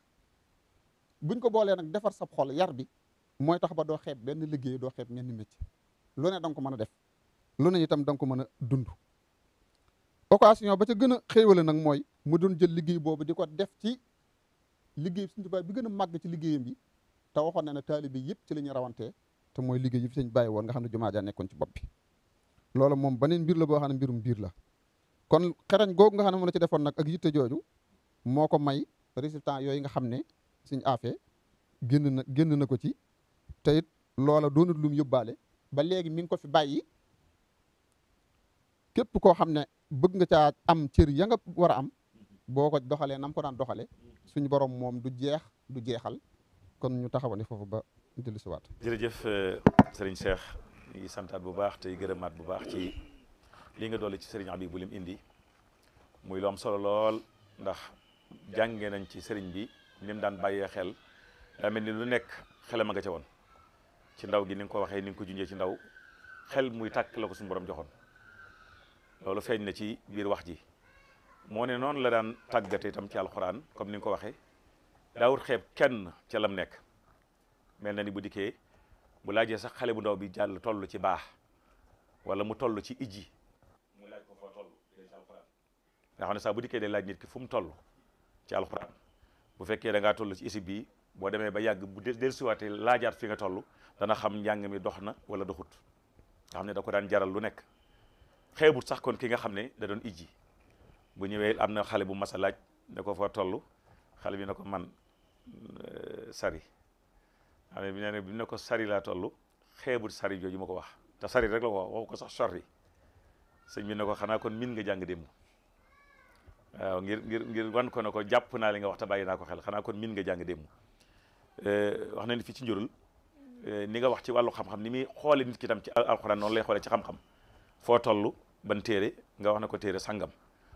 buñ ko boolee nag defar sab xol yar bi mooy tax ba doo xeeb benn liggéey doo xeeb menn métier lu ne da nga ko mën a def lu ne itam da nga ko mën a dund occasion ba ca gën a xéewale nag mooy mu doon jël liggéey boobu di ko def ci liggéey Sëñ Tuubaa bi gën a màgg ci liggéeyam bi te waxoon na ne taalibe yëpp ci la ñu rawantee te mooy liggéey yi fi sëñ bàyyi woon nga xam ne jumaa ja nekkoon ci bopp bi loolu moom beneen mbir la boo xam ne mbirum biir la kon xereñ googu nga xam ne moom la ci defoon nag ak yitte jooju moo ko may résultat yooyu nga xam ne Sëñ Afe génn na ko ci te it loola doonut lum yóbbaale ba léegi mi ngi ko fi bàyyi képp koo xam ne bëgg nga caa am cër ya nga war a am boo ko doxalee nam ko daan doxale suñu borom moom du jeexal kon ñu taxawani foofu ba dellu si waat jërëjëf sëriñ Cheikh ñu ngi santaat bu baax tey gërëmaat bu baax ci li nga doole ci sëriñ Habibou lim indi muy lu am solo lool ndax jàngee nañ ci sëriñ bi ni mu daan bàyyee xel daa mel ni lu nekk xelam a nga ca woon ci ndaw gi ni nga ko waxee ni nga ko junjee ci ndaw xel muy tàkk la ko suñu borom joxoon loolu feeñ na ci biir wax ji moo ne noonu la daan tàggate itam ci alxuraan comme ni nga ko waxee daawut xeeb kenn ca lam nekk mel na ni bu dikkee bu laajee sax xale bu ndaw bi jàll toll ci baax wala mu toll ci ijji mu laaj ko foo toll ci alxuraan nga xam ne sax bu dikkee day laaj nit ki fu mu toll ci alxuraan bu fekkee da ngaa toll ci isib bi boo demee ba yàgg bu dellusiwaatee laajaat fi nga toll dana xam njàng mi dox na wala doxut nga xam ne da ko daan jaral lu nekk xeebut sax kon ki nga xam ne da doon ijji bu ñëwee am na xale bu mas a laaj ne ko foo toll xale bi ne ko man sari xale bi nee na bi ne ko sari laa toll xeebut sari jooju ma ko wax te sari rek la ko wax ko sax sori sëñ bi ne ko xanaa kon min nga jàng démb waaw ngir wan ko ne ko jàpp naa li nga wax te bàyyi naa ko xel xanaa kon min nga jàng démb wax na ni fii ci njurul ni nga wax ci wàllu xam-xam ni muy xoole nit ki tam ci alxuraan noonu lay xoole ci xam-xam foo toll ban téere nga wax na ko téere sangam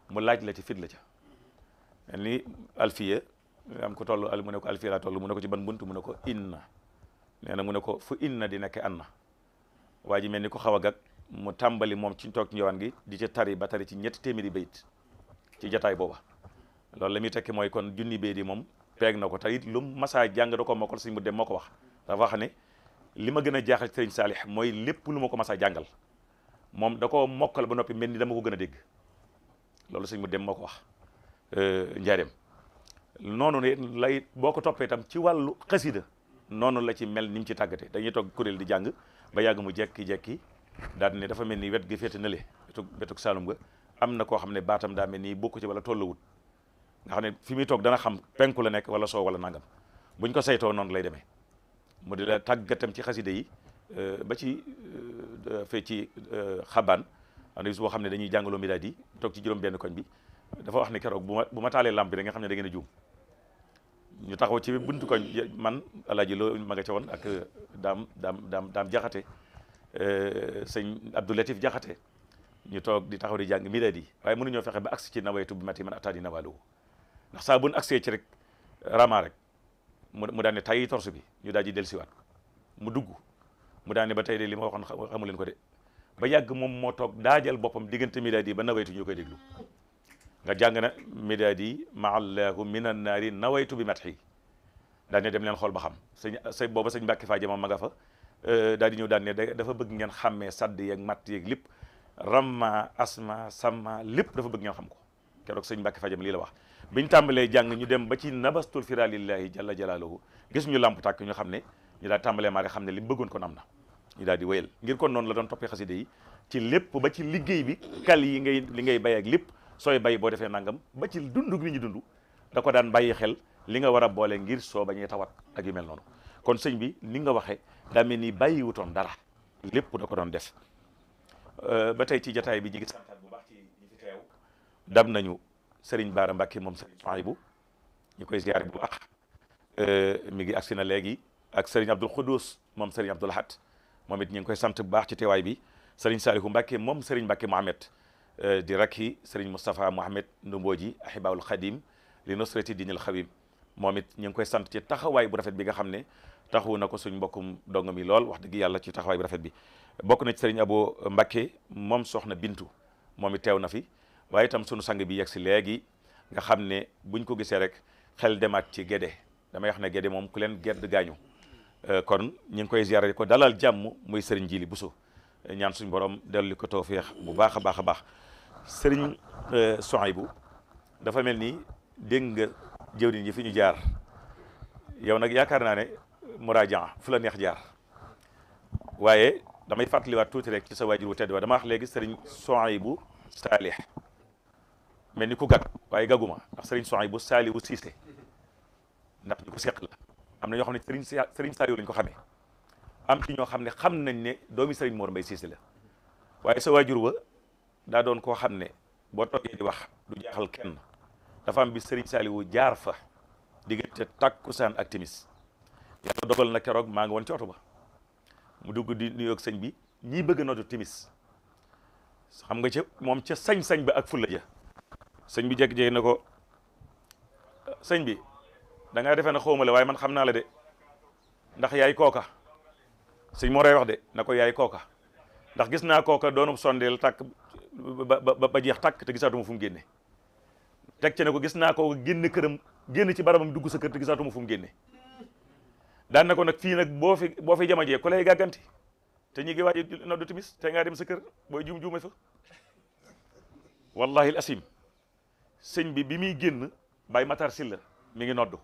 mu laaj la ci fit la ca ni alfiya am ko toll mu ne ko alfiya laa toll mu ne ko ci ban bunt mu ne ko inna nee na mu ne ko fu inna di nekk anna waa ji mel ni ko xaw a gag mu tàmbali moom ci toog njowaan gi di ca tari ba tari ci ñetti téeméeri bayit ci jataay booba loolu la muy tekki mooy kon junni bayit yi moom peeg na ko te it lu masaa jàng da ko mokkal suñ mu dem moo ko wax dafa wax ne li ma gën a jaaxal sëriñ Saalix mooy lépp lu ma ko masaa jàngal moom da ko mokkal ba noppi mel ni dama ko gën a dégg loolu suñ mu dem moo ko wax njaareem noonu ne lay boo ko toppee itam ci wàllu xasida noonu la ci mel ni mu ci tàggate dañuy toog kuréel di jàng ba yàgg mu jekki-jekki daal ne dafa mel ni wet gi féete na le wetuk Saalum ga am na koo xam ne baatam daa mel ni bokku ci wala tolluwut nga xam ne fi muy toog dana xam penku la nekk wala soo wala nangam buñ ko saytoo noonu lay demee mu di la tàggatam ci xasida yi ba ci fee ci xabaan am na bis boo xam ne dañuy jàngaloo midaad yi toog ci juróom benn koñ bi dafa wax ne keroog bu ma taalee lamp bi rek nga xam ne da ngeen a juum ñu taxaw ci buntu koñ man alaaji loo ma nga ca woon ak daam jaxate sëñ Abdou Latif jaxate ñu toog di taxaw di jàng midaad yi waaye mënuñoo fexe ba agsi ci nawaytu bi mati man ataani nawalu ndax saa buñ agsee ci rek rama rek mu daan ne tayyi torse bi ñu daal di dellusiwaat mu dugg mu daan ne ba tey de li ma waxoon xamu leen ko de ba yàgg moom moo toog daajal boppam diggante midaad yi ba nawaytu ñu koy déglu nga jàng na midaad yi maallahu minan naari nawaytu bi mat yi daan ne dem leen xool ba xam sëñ booba sëñ Mbàkke Faaje moom ma nga fa daal di ñëw daan ne dafa bëgg ngeen xàmmee sadd yeeg matt yeeg lépp ramma asma samma lépp dafa bëgg ngeen xam ko keroog sëñ Mbàkke Fajam lii la wax biñ tàmbalee jàng ñu dem ba ci nabastul fira lillahi jalla jalaaluhu gis ñu làmp tàkk ñu xam ne ñu daal tàmbalee maa nga xam ne li mu bëggoon kon am na ñu daal di wéyal ngir kon noonu la doon toppee xasida yi ci lépp ba ci liggéey bi kal yi li ngay bay ak lépp sooy bay boo defee nangam ba ci dund gi ñu dund da ko daan bàyyi xel li nga war a boole ngir soo bañee tawat ak yu mel noonu kon sëñ bi ni nga waxee daa mel ni bàyyiwutoon dara lépp da ko doon def ba tey ci jataay bi ñi ngi santaat bu baax ci ñi fi teew dam nañu Serigne Bara Mbacké moom Serigne Souhaïbou ñu koy ziyaare bu baax mi ngi agsi na léegi ak Serigne Abdoul Khoudous moom Serigne Abdoul Ahad moom it ñu ngi koy sant bu baax ci teewaay bi Serigne Salihu Mbacké moom Serigne Mbacké Mohamed di rakki Serigne Moustapha Mohamed Ndumbooji Ahibaul Khadim li nusrati dinil xawim moom it ñu ngi koy sant ci taxawaay bu rafet bi nga xam ne taxawu na ko suñ mbokkum donga mi lool wax dëgg yàlla ci taxawaay bu rafet bi bokk na ci Serigne Abo Mbacké moom soxna Bintu moom it teew na fi waaye itam sunu sang bi yegg si léegi nga xam ne buñ ko gisee rek xel demaat ci Gédé damay wax ne Gédé moom ku leen gedd gaañu kon ñu ngi koy ziyaare ko dalal jàmm muy Serigne Jili Bousso ñaan suñu borom dellu ko tawfeex bu baax a baax a baax Serigne Souhaïbou dafa mel ni dégg nga jëwriñ yi fi ñu jaar yow nag yaakaar naa ne muraajan fu la neex jaar waaye damay fàttaliwaat tuuti rek ci sa waajur wu tedd wa dama wax léegi Serigne Souhaïbou Saalih mel ni ku gag waaye gaguma ndax Serigne Souhaïbou Salihu Cissé ndax ñu ko seq la am na ñoo xam ne Serigne Salihu lañ ko xamee am ci ñoo xam ne xam nañ ne doomi Serigne Mor Mbaye Cissé la waaye sa waajur wa daa doon koo xam ne boo toogee di wax du jaaxal kenn dafa am bi Serigne Salihu jaar fa diggante takkusaan ak timis yàlla dogal na keroog maa ngi woon ci oto ba mu dugg di nuyoog sëñ bi ñii bëgg noddu timis xam nga ca moom ca sañ-sañ ba ak fulla ja sëñ bi jékki-jékki na ko sëñ bi da ngaa defee na xawma la waaye man xam naa la de ndax yaay kooka sëñ moo ray wax de na ko yaay kooka ndax gis naa kooka doonu sondeel tàkk ba jeex tàkk te gisaatuma fu mu génne teg ci ne ko gis naa kooka génn këram génn ci barabam dugg sa kër te gisaatuma fu mu génne daan na ko nag fii nag boo fi jamajee ku lay gàgganti te ñu ngi waaj noddu timis te ngaa dem sa kër booy juume fa wallahi al asim sëñ bi muy génn Baye Matar Sylla mi ngi noddu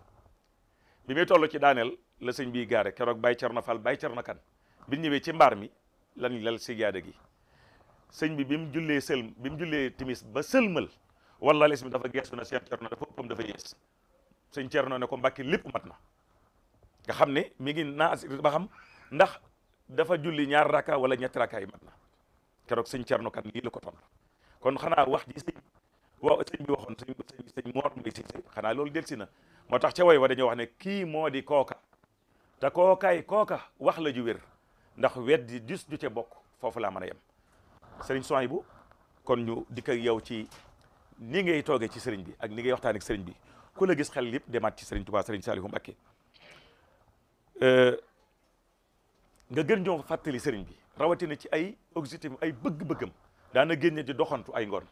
bi muy toll ci daaneel la sëñ bi gaare keroog Baye Cerno Fall Baye Cerno Kan bi ñëwee ci mbaar mi lan lal si gaade gi sëñ bi mu jullee timis ba sëlmal wallahi al asim dafa geesu na seen Cerno dafa ëppam dafa yées sëñ Cerno ne ko Mbàkke lépp mat na nga xam ne mi ngi naas ba xam ndax dafa julli ñaar raka wala ñetti raka yi mat na keroog sëñ Cerno Kan lii la ko tontu kon xanaa wax ji sëñ bi waxoon sëñ Mor Mbaye Cissé xanaa loolu delsi na moo tax ca way wa dañoo wax ne kii moo di kooka te kooka wax la ju wér ndax weddi dis ju ca bokk foofu laa mën a yem sëriñ Souhaïbou kon ñu dikk ak yow ci ni ngay toogee ci sëriñ bi ak ni ngay waxtaan ak sëriñ bi ku la gis xel yëpp demaat ci sëriñ Touba sëriñ Salihu Mbacké nga gën ñoo fàttali sëriñ bi rawatina ci ay objectif ay bëgg-bëggam daana génne di doxantu ay ngoon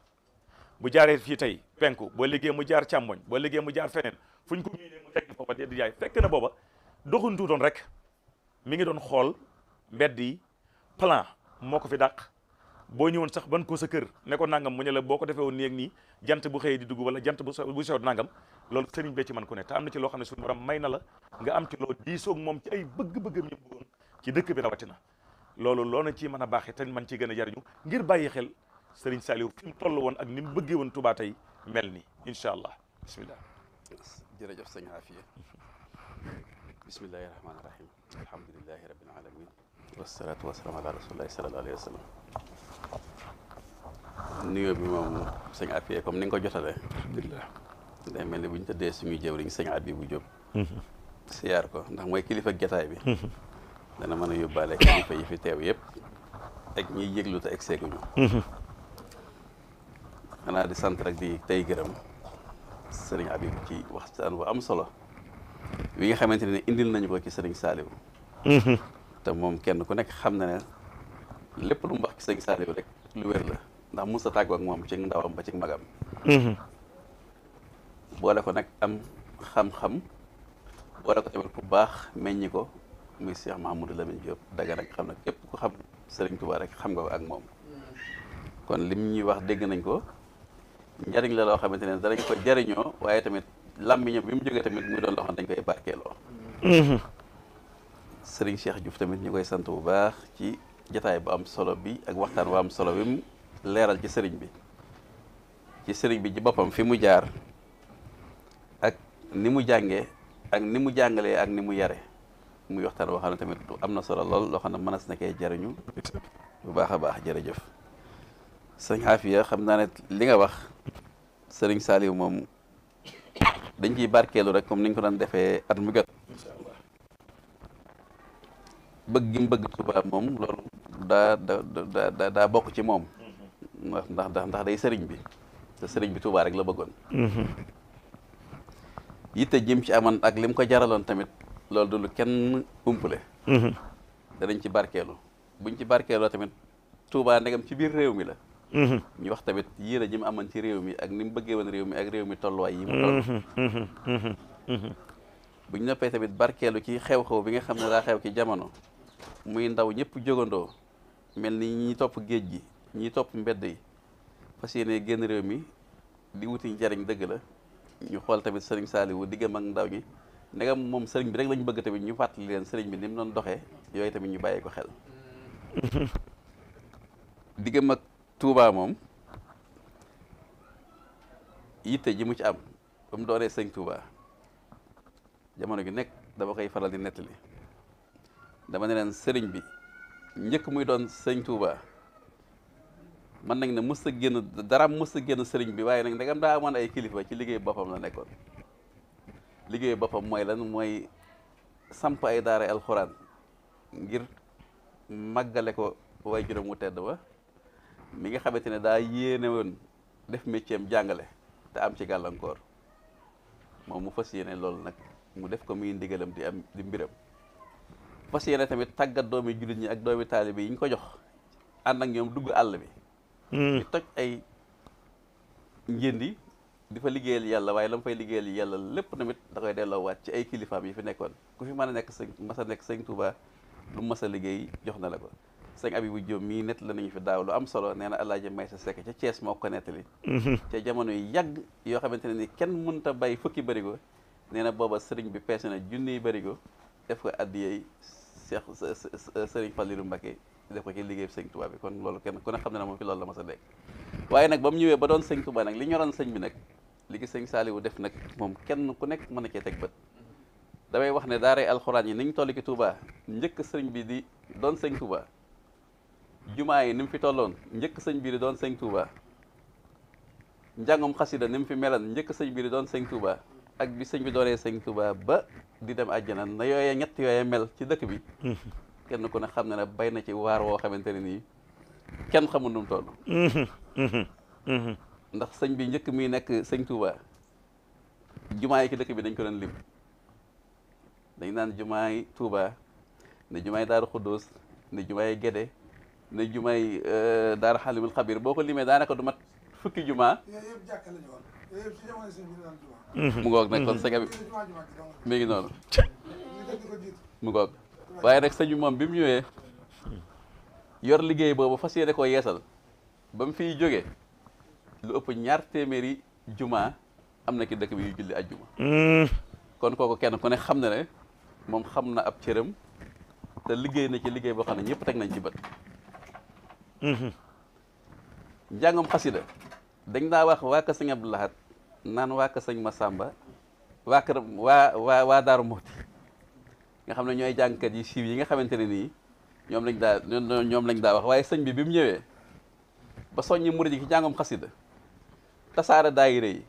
bu jaaree fii tey penku boo liggéey mu jaar càmmoñ boo liggéey mu jaar feneen fu ñu ko miinee mu tegg foofa di jaay fekk na booba doxantu doon rek mi ngi doon xool mbedd yi plan moo ko fi dàq boo ñëwoon sax ban ko sa kër ne ko nangam mu ne la boo ko defee woon nii ak nii jant bu xëyee di dugg wala jant bu sew nangam loolu sëriñ bee ci man ku ne te am na ci loo xam ne suñu borom may na la nga am ci loo diisoog moom ci ay bëgg-bëggam ñu bëggoon ci dëkk bi rawatina loolu loo na ci mën a baaxee te man ciy gën a jariñu ngir bàyyi xel sëriñ Saliou fi mu toll woon ak ni mu bëggee woon Touba tey mel ni incha allah bismillah jërëjëf sëñ Afiya bismillahi rahmaani rahim alhamdulilahi rabbil alamin wasalaatu wasalaam ala rasulillahi sallallahu alayhi wa sallam nuyoo bi moom sëñ Afiya comme ni nga ko jotale alhamdulilah day mel ni bu ñu tëddee suñuy jëwriñ sëñ Abibu Jóob siyaar ko ndax mooy kilifa jataay bi dana mën a yóbbaale kilifa yi fi teew yëpp ak ñiy yëglu te egg seeguñu xanaa di sant rek di tey gërëm sëriñ Habib ci waxtaan bu am solo wi nga xamante ne indil nañu ko ci sëriñ Saliou te moom kenn ku nekk xam na ne lépp lu mu wax ci sëriñ Saliou rek lu wér la ndax mos a tàggoo ak moom ci ndawam ba ci magam boole ko nag am xam-xam boole ko tamit bu baax meññi ko muy Cheikh Mahamadou Lamine Diop daga nag xam ne képp ku xam sëriñ Touba rek xam nga ko ak moom kon lim ñuy wax dégg nañ ko njariñ la loo xamante ne danañ ko jariñoo waaye tamit làmmiñam bi mu jógee tamit muy doon loo xam dañ koy barkeeloo. Sëriñ Cheikh Diouf tamit ñu koy sant bu baax ci jataay bu am solo bi ak waxtaan bu am solo bi mu leeral ci sëriñ bi ci boppam fi mu jaar ak ni mu jàngee ak ni mu jàngalee ak ni mu yare muy waxtaan boo xam ne tamit am na solo lool loo xam ne mënees na koy jariñu bu baax a baax. jërëjëf sëñ Afia, xam naa ne li nga wax sëriñ Saliou moom dañ ciy barkeelu rek comme niñ ko doon defee at mu jot. bëgg gi mu bëgg Touba moom loolu daa bokk ci moom ndax day sëriñ bi te sëriñ bi Touba rek la bëggoon. yitte jëm ci aman ak lim ko jaraloon tamit loolu du lu kenn umpule. danañ ci barkeelu buñ ci barkeeloo tamit Touba ndegam ci biir réew mi la. ñu wax tamit yéene ji mu amoon ci réew mi ak ni mu bëggee woon réew mi ak réew mi tolluwaay yi mu toll. buñ noppee tamit barkeelu ci xew-xew bi nga xam ne daa xew ci jamono muy ndaw ñëpp jógandoo mel ni ñi topp géej gi ñi topp mbedd yi fas yéene génn réew mi di wuti njariñ dëgg la ñu xool tamit sëriñ Saliou diggam ak ndaw ñi ndegam moom sëriñ bi rek lañ bëgg tamit ñu fàttali leen sëriñ bi ni mu doon doxee yooyu tamit ñu bàyyi ko xel. diggam ak Touba moom yitte ji mu ci am ba mu doonee sëñ Touba jamono gi nekk dama koy faral di nettali dama ne leen sëriñ bi njëkk muy doon sëñ Touba mën nañ ne mës a génn dara mës a génn sëriñ bi waaye nag ndegam daa amoon ay kilifa ci liggéey boppam la nekkoon. liggéey boppam mooy lan mooy samp ay daara alxuraan ngir màggale ko way juróom mu tedd ba mi nga xamante ne daa yéene woon def métier am jàngale te am ci gàllankoor moom mu fas yéene loolu nag mu def ko muy ndigalam di mbiram fas yéene tamit tàggat doomi jullit ñi ak doomi taalibe yi ñu ko jox ànd ak ñoom dugg àll bi di toj ay njëndi di fa liggéeyal yàlla waaye la mu fay liggéeyal yàlla lépp tamit da koy delloowaat ci ay kilifaam yi fi nekkoon ku fi mën a nekk sëñ Touba lu mas a liggéey jox na la ko. sëñ Abibou Diop mii nett la nañu fi daaw lu am solo nee na Alaaji Maysa Sekk ca Thiès moo ko nettali ca jamono yu yàgg yoo xamante ne ni kenn mënut a bay fukki bërigo nee na booba sëriñ bi peese na junniy bërigo def ko addiyey Cheikh sëriñ Fallilou Mbacké def ko ci liggéey sëñ Touba bi kon loolu kenn ku ne xam ne na moom fi loolu la mas a nekk waaye nag ba mu ñëwee ba doon sëñ Touba nag li ñoroon sëñ bi nag li gi sëñ Saliou def nag moom kenn ku nekk mën na cee teg bët damay wax ne daaray alxuraan yi niñ toll ci Touba njëkk sëriñ bi di doon sëñ Touba jumaa yi ni mu fi tolloon njëkk sëñ bi di doon sëñ Touba njàngum xasida ni mu fi melan njëkk sëñ bi di doon sëñ Touba ak bi sëñ bi doonee sëñ Touba ba di dem àjjana na yooyee ñett yooyee mel ci dëkk bi kenn ku ne xam ne ne bay na ci waar woo xamante ne nii kenn xamul nu mu toll ndax sëñ bi njëkk mi nekk sëñ Touba jumaa yi ci dëkk bi dañ ko doon lim dañ naan jumaay Touba ne jumaay Daaru Xuddus ne jumaay Gédé ne jumaay Daara Xalimul Xabir boo ko limee daanaka du mat fukki jumaa mu ngoog nag kon sëñ bi mi ngi noonu mu ngoog waaye nag sëñ bi moom bi mu ñëwee yor liggéey boobu fas yéene koo yeesal ba mu fiy jógee lu ëpp 2 téeméeri jumaa am na ki dëkk bi yu julli ajjuma kon kooku kenn ku ne xam na ne moom xam na ab cëram te liggéey na ci liggéey boo xam ne ñëpp teg nañ ci bët njàngam xasida dañ daa wax waa ka sëñ Abdou Lahad naan waa ka sëñ Massamba waa kër waa Daaru Muxti nga xam ne ñooy jàngkat yi siiw yi nga xamante ne nii ñoom lañ daa wax waaye sëñ bi mu ñëwee ba soññi murid yi ci njàngam xasida tasaare daayira yi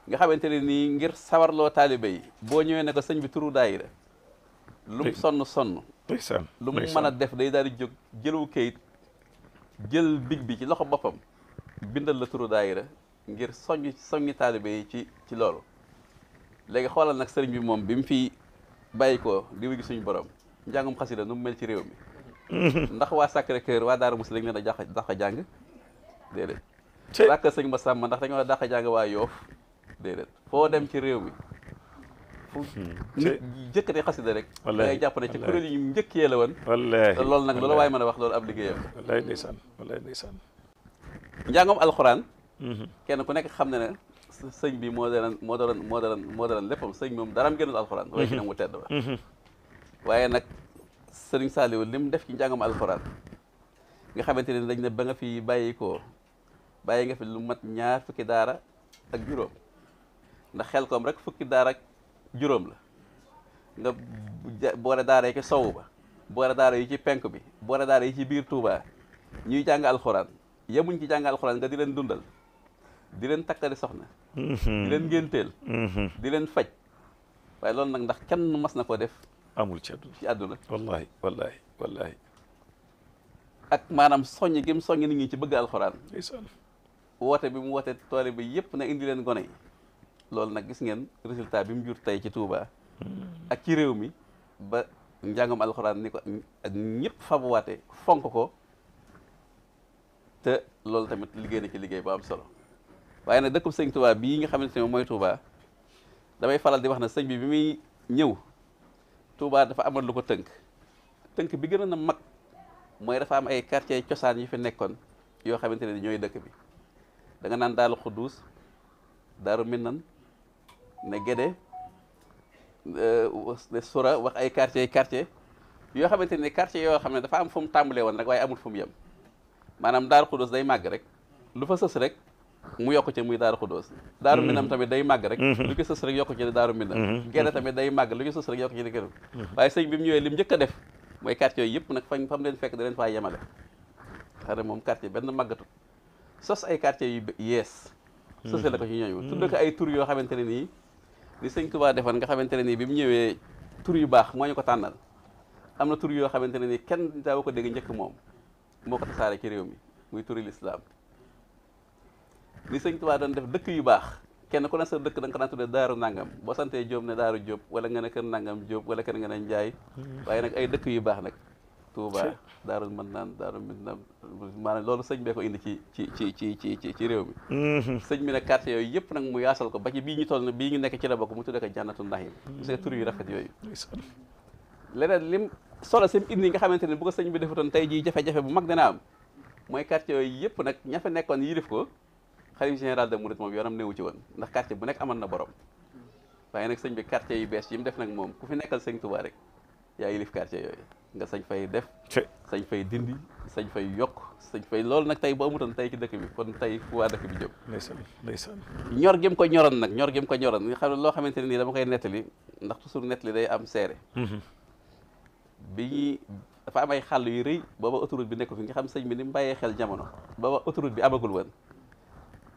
nga xamante ne nii ngir sawarloo taalibe yi boo ñëwee ne ko sëñ bi turu daayira lu mu sonn lu mu mën a def day daal di jóg jëlu kayit jël big bi ci loxo boppam bindal la turu daayira ngir soññi taalibe yi ci loolu léegi xoolal nag sëriñ bi moom bi mu fi bàyyi ko di wégi suñu borom njàngum xasida nu mu mel ci réew mi ndax waa Sacré-Cœur waa Daaru Muxti dañ leen a dàq jàng déedéet waa kër sëñ Massamba ndax dañoo dàq jàng waa Yoof déedéet foo dem ci réew mi fu nit jëkkati xasida rek dangay jàpp ne ci kuréel yi njëkkee la woon wallaahi loolu nag loolu waaye mën a wax loolu ab liggéeyam wallaahi ndeysaan wallaahi ndeysaan njàngam alxuraan kenn ku nekk xam ne ne sëñ bi moo doon léppam sëñ bi moom daraam gënul alxuraan way ci ne mu tedd ba waaye nag sëriñ Saliou lim def ci njàngam alxuraan nga xamante ne dañ ne ba nga fi bàyyi nga fi lu mat 2 fukki daara ak juróom ndax xel koom rek fukki daara ak juróom la nga boole daara yi ci sowu ba boole daara yi ci penk bi boole daara yi ci biir Touba ñuy jàng alxuraan yemuñ ci jàng alxuraan nga di leen dundal di leen takkali soxna di leen ngénteel di leen faj waaye loolu nag ndax kenn mas na ko def amul ci àdduna wallahi ak maanaam soññ gi mu soññ nit ñi ci bëgg alxuraan ndeysaan woote bi mu woote toole bi yëpp na indi leen gone yi loolu nag gis ngeen résultat bi mu jur tey ci Touba ak ci réew mi ba njàngam alxuraan ni ko ak ñëpp fabuwaate fonk ko te loolu tamit liggéey na ci liggéey bu am solo waaye nag dëkkub sëñ Touba bii nga xamante ne mooy Touba damay faral di wax na sëñ bi muy ñëw Touba dafa amal lu ko tënk bi gën a mag mooy dafa am ay quartier cosaan yi fi nekkoon yoo xamante ne ñooy dëkk bi da nga naan Daaru Xuddus Daaru Minnan ne Gédé Sura wax ay quartier yoo xamante ne quartier yoo xam ne dafa am fu mu tàmbalee woon rek waaye amul fu mu yem maanaam Daaru Xuddus day màgg rek lu fa sës rek mu yokk ci muy Daaru Xuddus Daaru Minnan tamit day màgg rek lu ci sës rek yokk ci Daaru Minnan Gédé tamit day màgg lu ci sës rek yokk ci di gërëm waaye sëñ bi mu ñëwee lim njëkk a def mooy quartier yooyu yëpp nag fam leen fekk da leen faa yemale xam ne moom quartier benn màggatu sos ay quartier yu yees sosé la ko ci ñooñu tudd ko ay tur yoo xamante ne nii li sëñ Touba defoon nga xamante ne nii bi mu ñëwee tur yu baax moo ñu ko tànnal am na tur yoo xamante ne nii kenn daaw ko dégg njëkk moom moo ko tasaare ci réew mi muy turi lislaam li sëñ Touba doon def dëkk yu baax kenn ku ne sa dëkk da nga ko daan tuddee daaru nangam boo santee Jóob ne daaru Jóob wala nga ne kër nangam Jóob wala kër nga ne Njaay waaye nag ay dëkk yu baax nag Touba daaru mën naan daaru Minam maanaam loolu sëñ bee ko indi ci réew mi sëñ bi nag quartier yooyu yëpp nag mu yaasal ko ba ci bii ñu toll bii ñu nekk ci la bokk mu tuddee ko Jannatu Nahim parce que tur yu rafet yooyu leneen lim solo sim indi nga xamante ne bu ko sëñ bi defutoon tey jii jafe-jafe bu mag dina am mooy quartier yooyu yëpp nag ña fa nekkoon yilif ko xalif général de Mouride moom yoonam newu ci woon ndax quartier bu nekk amoon na borom waaye nag sëñ bi quartier yu bees yi mu def nag moom ku fi nekkal sëñ Touba rek yaa yilif quartier yooyu nga sañ fay def sañ fay dindi sañ fay yokk sañ fay loolu nag tey bu amutoon tey ci dëkk bi kon tey fu waa dëkk bi jëm ndeysaan ñor gi mu ko ñoroon nag ñor gi mu ko ñoroon nga xam ne loo xamante ne nii dama koy nettali ndax toujours nettali day am seere bi dafa am ay xàll yu rëy booba autoroute bi nekk fi nga xam sëñ bi ni mu bàyyee xel jamono booba autoroute bi amagul woon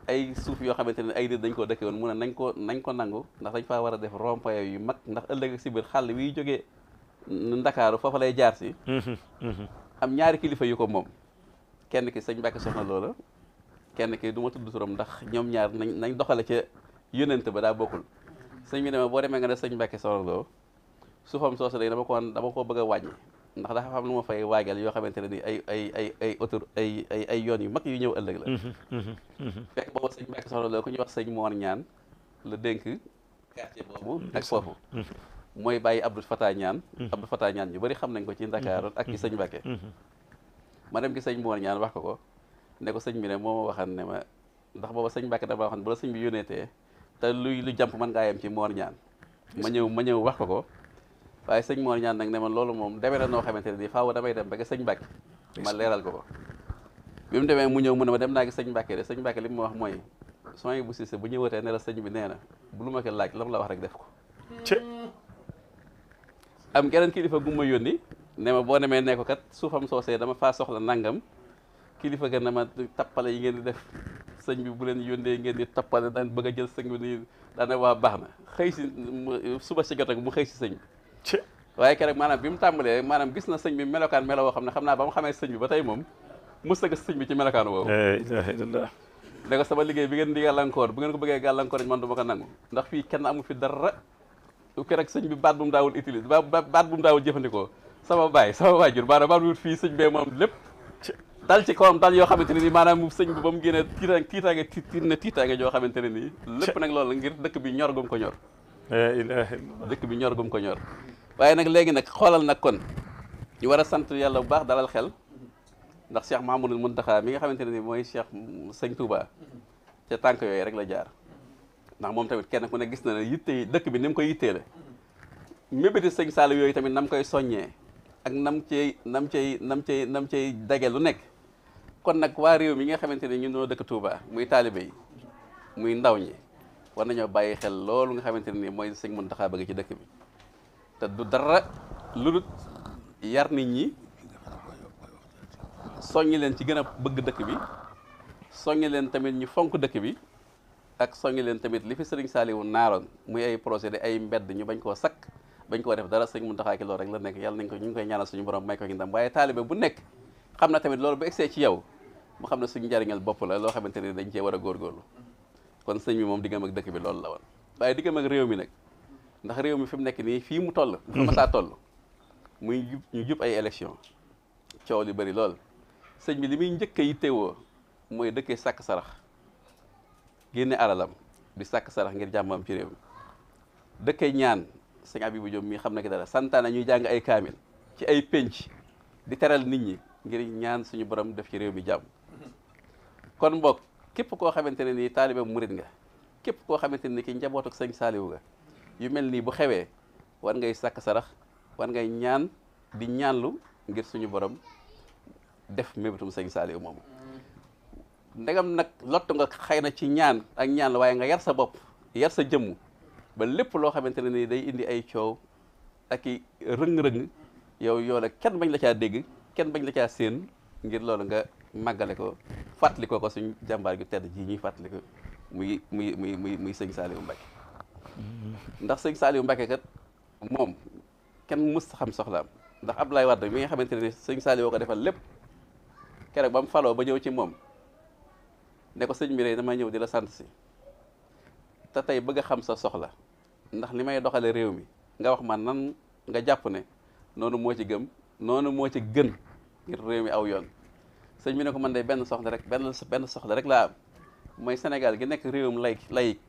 ay suuf yoo xamante ne ay nit dañ koo dëkke woon mu ne nañ ko nangu ndax dañ faa war a def rond-point yu mag ndax ëllëg si biir xàll wiy jógee Ndakaaru foofa lay jaar si am ñaari kilifa yu ko moom kenn ki sëñ Mbàkke Soxna Lo la kenn ki du ma tudd turam ndax ñoom ñaar nañ doxale ca yónnent ba daa bokkul sëñ bi ne ma boo demee nga ne sëñ Mbàkke Soxna Lo suufam soosu léegi dama ko bëgg a wàññi ndax dafa am lu ma fay waajal yoo xamante ne ni ay yoon yu mag yu ñëw ëllëg la fekk boobu sëñ Mbàkke Soxna Lo ku ñuy wax sëñ Moor Ñaan la dénk quartier boobu ak foofu mooy bàyyi Abdou Fatah Ñaan Abdou Fatah Ñaan ñu bëri xam nañ ko ci Ndakaaru ak ci sëñ Mbàkke ma dem ki sëñ Moor Ñaan wax ko ne ko sëñ bi ne moo ma waxan ne ma ndax booba sëñ Mbàkke dama waxan bu la sëñ bi yónneetee te lu jàmp mën ngaa yem ci Moor Ñaan ma ñëw wax ko waaye sëñ Moor Ñaan nag ne ma loolu moom demee na noo xamante ne nii faaw damay dem ba sëñ Mbàkke ma leeral ko bi mu demee mu ñëw mu ne ma dem naa gi sëñ Mbàkke de sëñ Mbàkke li mu ma wax mooy sooy bu Siise bu ñëwatee ne la sëñ bi nee na bu lu ma ko laaj lam la wax rek def ko am geneen kilifa gu ma yónni ne ma boo demee ne ko kat suufam soosee dama faa soxla nangam kilifa ga ne ma tappale yi ngeen di def sëñ bi bu leen yónnee ngeen di tappale daan bëgg a jël sëñ bi nii daana waa baax na xëy si suba si jot ak mu xëy si sëñ bi waaye keroog maanaam bi mu tàmbalee maanaam gis na sëñ bi melokaan melo woo xam ne xam naa ba mu xamee sëñ bi ba tey moom mës a gis sëñ bi ci melokaan woowu ne ko sama liggéey bi ngeen di gàllankoor bu ngeen ko bëggee gàllankoor man du ma ko nangu ndax fii kenn amul fi dara keroog sëñ bi baat bu mu daawul utilise baat bu mu daawul jëfandikoo sama waajur maanaam baat bu fii sëñ bee moom lépp dal ci kawam dal yoo xamante ne nii maanaam sëñ bi ba mu génnee tiitaange joo xamante ne nii lépp nag loolu ngir dëkk bi ñor gum ko ñor dëkk bi ñor gum ko ñor waaye nag léegi nag xoolal nag kon ñu war a sant yàlla bu baax dalal xel ndax Cheikh Mahamadul Muntaxa mi nga xamante ne nii mooy Cheikh sëñ Touba ca tànk yooyu rek la jaar ndax moom tamit kenn ku ne gis na ne yitte dëkk bi ni mu koy yitteele mébéti sëñ Saliou yooyu tamit nam koy soññee ak nam cay dage lu nekk. kon nag waa réew mi nga xamante ne ñun ñoo dëkk Touba muy taalibe yi muy ndaw ñi war nañoo bàyyi xel loolu nga xamante ne nii mooy sëñ Mountakha bëgg ci dëkk bi te du dara lu dul yar nit ñi soññi leen ci gën a bëgg dëkk bi soññi leen tamit ñu fonk dëkk bi ak soññi leen tamit li fi sëriñ Saliou naaroon muy ay projet de ay mbedd ñu bañ koo sakk bañ koo def dara sëñ Mountakha ki loolu rek la nekk yàlla nañ ko ñu ngi koy ñaanal suñu borom may ko ñu ndam waaye taalibe bu nekk xam na tamit loolu bu egsee ci yow mu xam ne suñu njariñal bopp la loo xamante ni dañ cee war a góorgóorlu kon sëñ bi moom diggam ak dëkk bi loolu la woon waaye diggam ak réew mi nag ndax réew mi fi mu nekk nii fii mu toll fa ma saa toll muy ñu jub ay élection coow li bëri lool sëñ bi li muy njëkk a yittewoo mooy dëkkee sàkk sarax génne alalam di sàkk sarax ngir jàmmam ci réew mi dëkkee ñaan sëñ Abibou Diop mii xam na ki dara santaane ñuy jàng ay kaamil ci ay pénc di teral nit ñi ngir ñaan suñu borom def ci réew mi jàmm kon mbokk képp koo xamante ne nii taalibe murit nga képp koo xamante ne ki njaboot ak sëñ Saliou nga yu mel nii bu xewee war ngay sàkk sarax war ngay ñaan di ñaanlu ngir suñu borom def mébétum sëñ Saliou moomu ndegam nag lottu nga xëy na ci ñaan ak ñaan la waaye nga yar sa bopp yar sa jëmm ba lépp loo xamante ne nii day indi ay coow ak i rëng-rëng yow la kenn bañ la caa dégg kenn bañ la caa séen ngir loolu nga màggale ko fàttali ko suñ jàmbaar gu tedd ji ñuy fàttali ko muy sëñ Saliou Mbacké ndax sëñ Saliou Mbacké kat moom kenn mës xam soxlaam ndax Abdoulaye Wade mi nga xamante ne sëñ Saliou ko defal lépp keroog ba mu faloo ba ñëw ci moom ne ko sëñ bi rek damay ñëw di la sant si te tey bëgg a xam sa soxla ndax li may doxale réew mi nga wax ma nan nga jàpp ne noonu moo ci gëm noonu moo ci gën ngir réew mi aw yoon sëñ bi ne ko man de benn soxla rek laa am mooy Sénégal gi nekk réewum laïc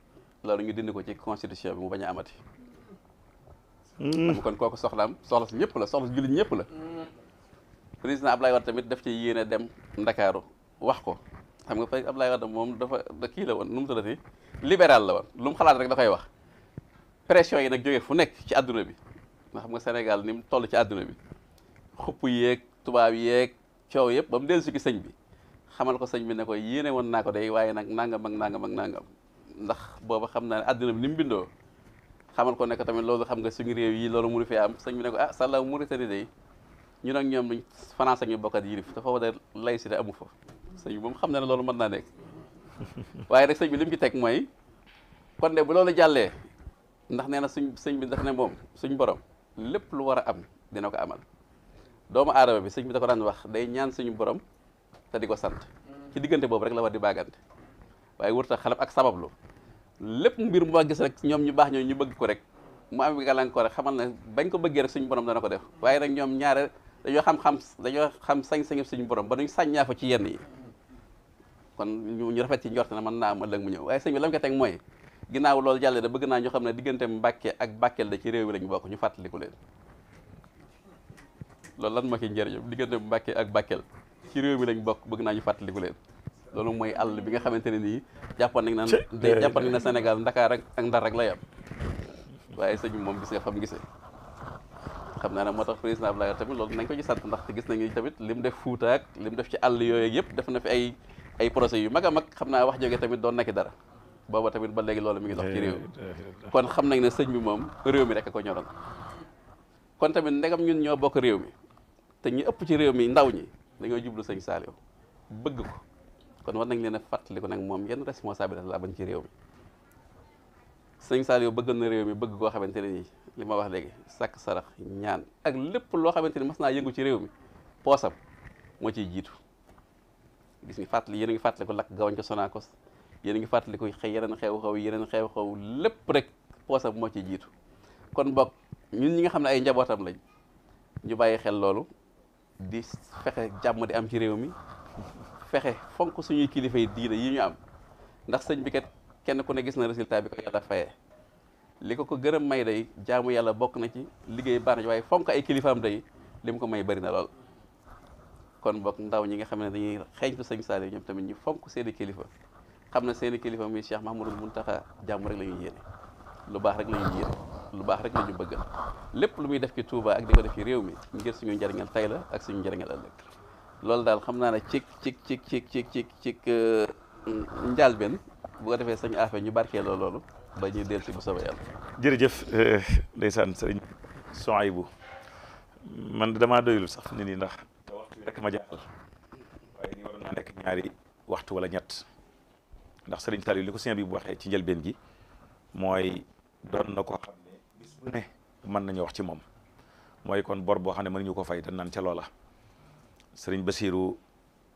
loolu ñu dindi ko ci constitution bi mu bañ a amati. xam kon kooku soxla si ñëpp la soxla si jullit ñëpp la. président Abdoulaye Wade tamit daf ci yéene dem Ndakaaru wax ko xam nga fay Abdoulaye Wade moom dafa kii la woon nu mu tuddati libéral la woon lu mu xalaat rek da koy wax pression yi nag jógee fu nekk ci àdduna bi nga xam nga Sénégal ni mu toll ci àdduna bi xupp yeeg tubaab yeeg coow yëpp ba mu dellu si ki sëñ bi xamal ko sëñ bi ne ko yéene woon naa ko day waaye nag nangam ak nangam ak nangam ndax booba xam naa ne àdduna bi ni mu bindoo xamal ko ne ko tamit loolu xam nga suñu réew yi loolu mënu fi am sëñ bi ne ko ah sàlla Mauritanie day ñu nag ñoom luñ France ak ñu bokkat yilif te foofu de laïcité amu fa sëñ bi moom xam na ne loolu mën naa nekk waaye rek sëñ bi li mu ci teg mooy kon de bu loolu jàllee ndax nee na sëñ bi daf ne moom suñ borom lépp lu war a am dina ko amal doomu aadama bi sëñ bi da ko daan wax day ñaan suñu borom te di ko sant ci diggante boobu rek la war di baagante waaye wërta xalab ak sabablu lépp mbir mu gis rek ñoom ñu baax ñoo ñu bëgg ko rek mu am gàllankoor rek xamal ne bañ ko bëggee rek suñu borom dana ko def waaye nag ñoom ñaare dañoo xam sañ-sañu suñu borom ba duñ sàññaa fa ci yenn yi kon ñu rafet ci njort na mën naa am ëllëg mu ñëw waaye sëñ bi la mu ko teg mooy ginnaaw loolu jàllee da bëgg naa ñu xam ne diggante Mbàkke ak Bakel da ci réew mi lañu bokk ñu fàttaliku leen loolu lan moo ci njëriñam diggante Mbàkke ak Bakel ci réew mi lañ bokk bëgg naa ñu fàttaliku leen loolu mooy àll bi nga xamante ne nii jàppoon nañ na Sénégal Ndakaar ak Ndar rek la yam waaye sëñ bi moom gis nga fam gisee xam naa ne moo tax président Abdoulaye tamit loolu nañ ko ci sant ndax gis nañu tamit li mu def Fuuta ak li mu def ci àll yooyu yëpp def na fi ay projets yu mag a mag xam naa wax jóge tamit doon nekk dara booba tamit ba léegi loolu mi ngi dox ci réew mi kon xam nañ ne sëñ bi moom réew mi rek a ko ñoroon kon tamit ndegam ñun ñoo bokk réew mi te ñu ëpp ci réew mi ndaw ñi dañoo jublu sëñ Saliou bëgg ko kon war nañ leen a fàttali ko nag moom yenn responsabilité la bañ ci réew mi sëñ Saliou bëgg na réew mi bëgg koo xamante ne nii li ma wax léegi sàkk sarax ñaan ak lépp loo xamante ni mas naa yëngu ci réew mi poosam moo ciy jiitu gis nga fàttali yéen a ngi fàttali ko lakk gawañ ko Sonacos yéen a ngi fàttali ko yeneen xew-xew lépp rek poosam moo ciy jiitu kon bokk ñun ñi nga xam ne ay njabootam lañ ñu bàyyi xel loolu di fexe jàmm di am ci réew mi fexe fonk suñuy kilifa yi diine yi ñu am ndax sëñ bi kat kenn ku ne gis na résultat bi ko yàlla fayee li ko gërëm may day jaamu yàlla bokk na ci liggéey baax na ci waaye fonk ay kilifaam day li mu ko may bari na lool kon bokk ndaw ñi nga xam ne dañuy xeeñtu sëñ Saliou ñoom tamit ñu fonk seeni kilifa xam na seeni kilifa muy Cheikh Mahmoudou Mountakha jàmm rek la ñuy yéene lu baax rek la ñuy yéene lu baax rek la ñu bëggal lépp lu muy def ci Touba ak di ko def ci réew mi ngir suñu njëriñal tey la ak suñu njëriñal ëllëg loolu daal xam naa ne ci njàlbeen bu ko defee sëñ Afe ñu barkeeloo loolu ba ñuy dellu si bu soobee yàlla. jërëjëf ndeysaan sëriñ Souhaïbou man damaa doyul sax nit ñi ndax waxtu rek ma jàll waaye ni waroon naa nekk ñaari waxtu wala ñett ndax sëriñ Saliou li ko sëñ bi bu waxee ci njëlbeen gi mooy doon na ko xam ne bis bu ne mën nañu wax ci moom mooy kon bor boo xam ne mënuñu ko fay dañ naan ca loola sëriñ Basiru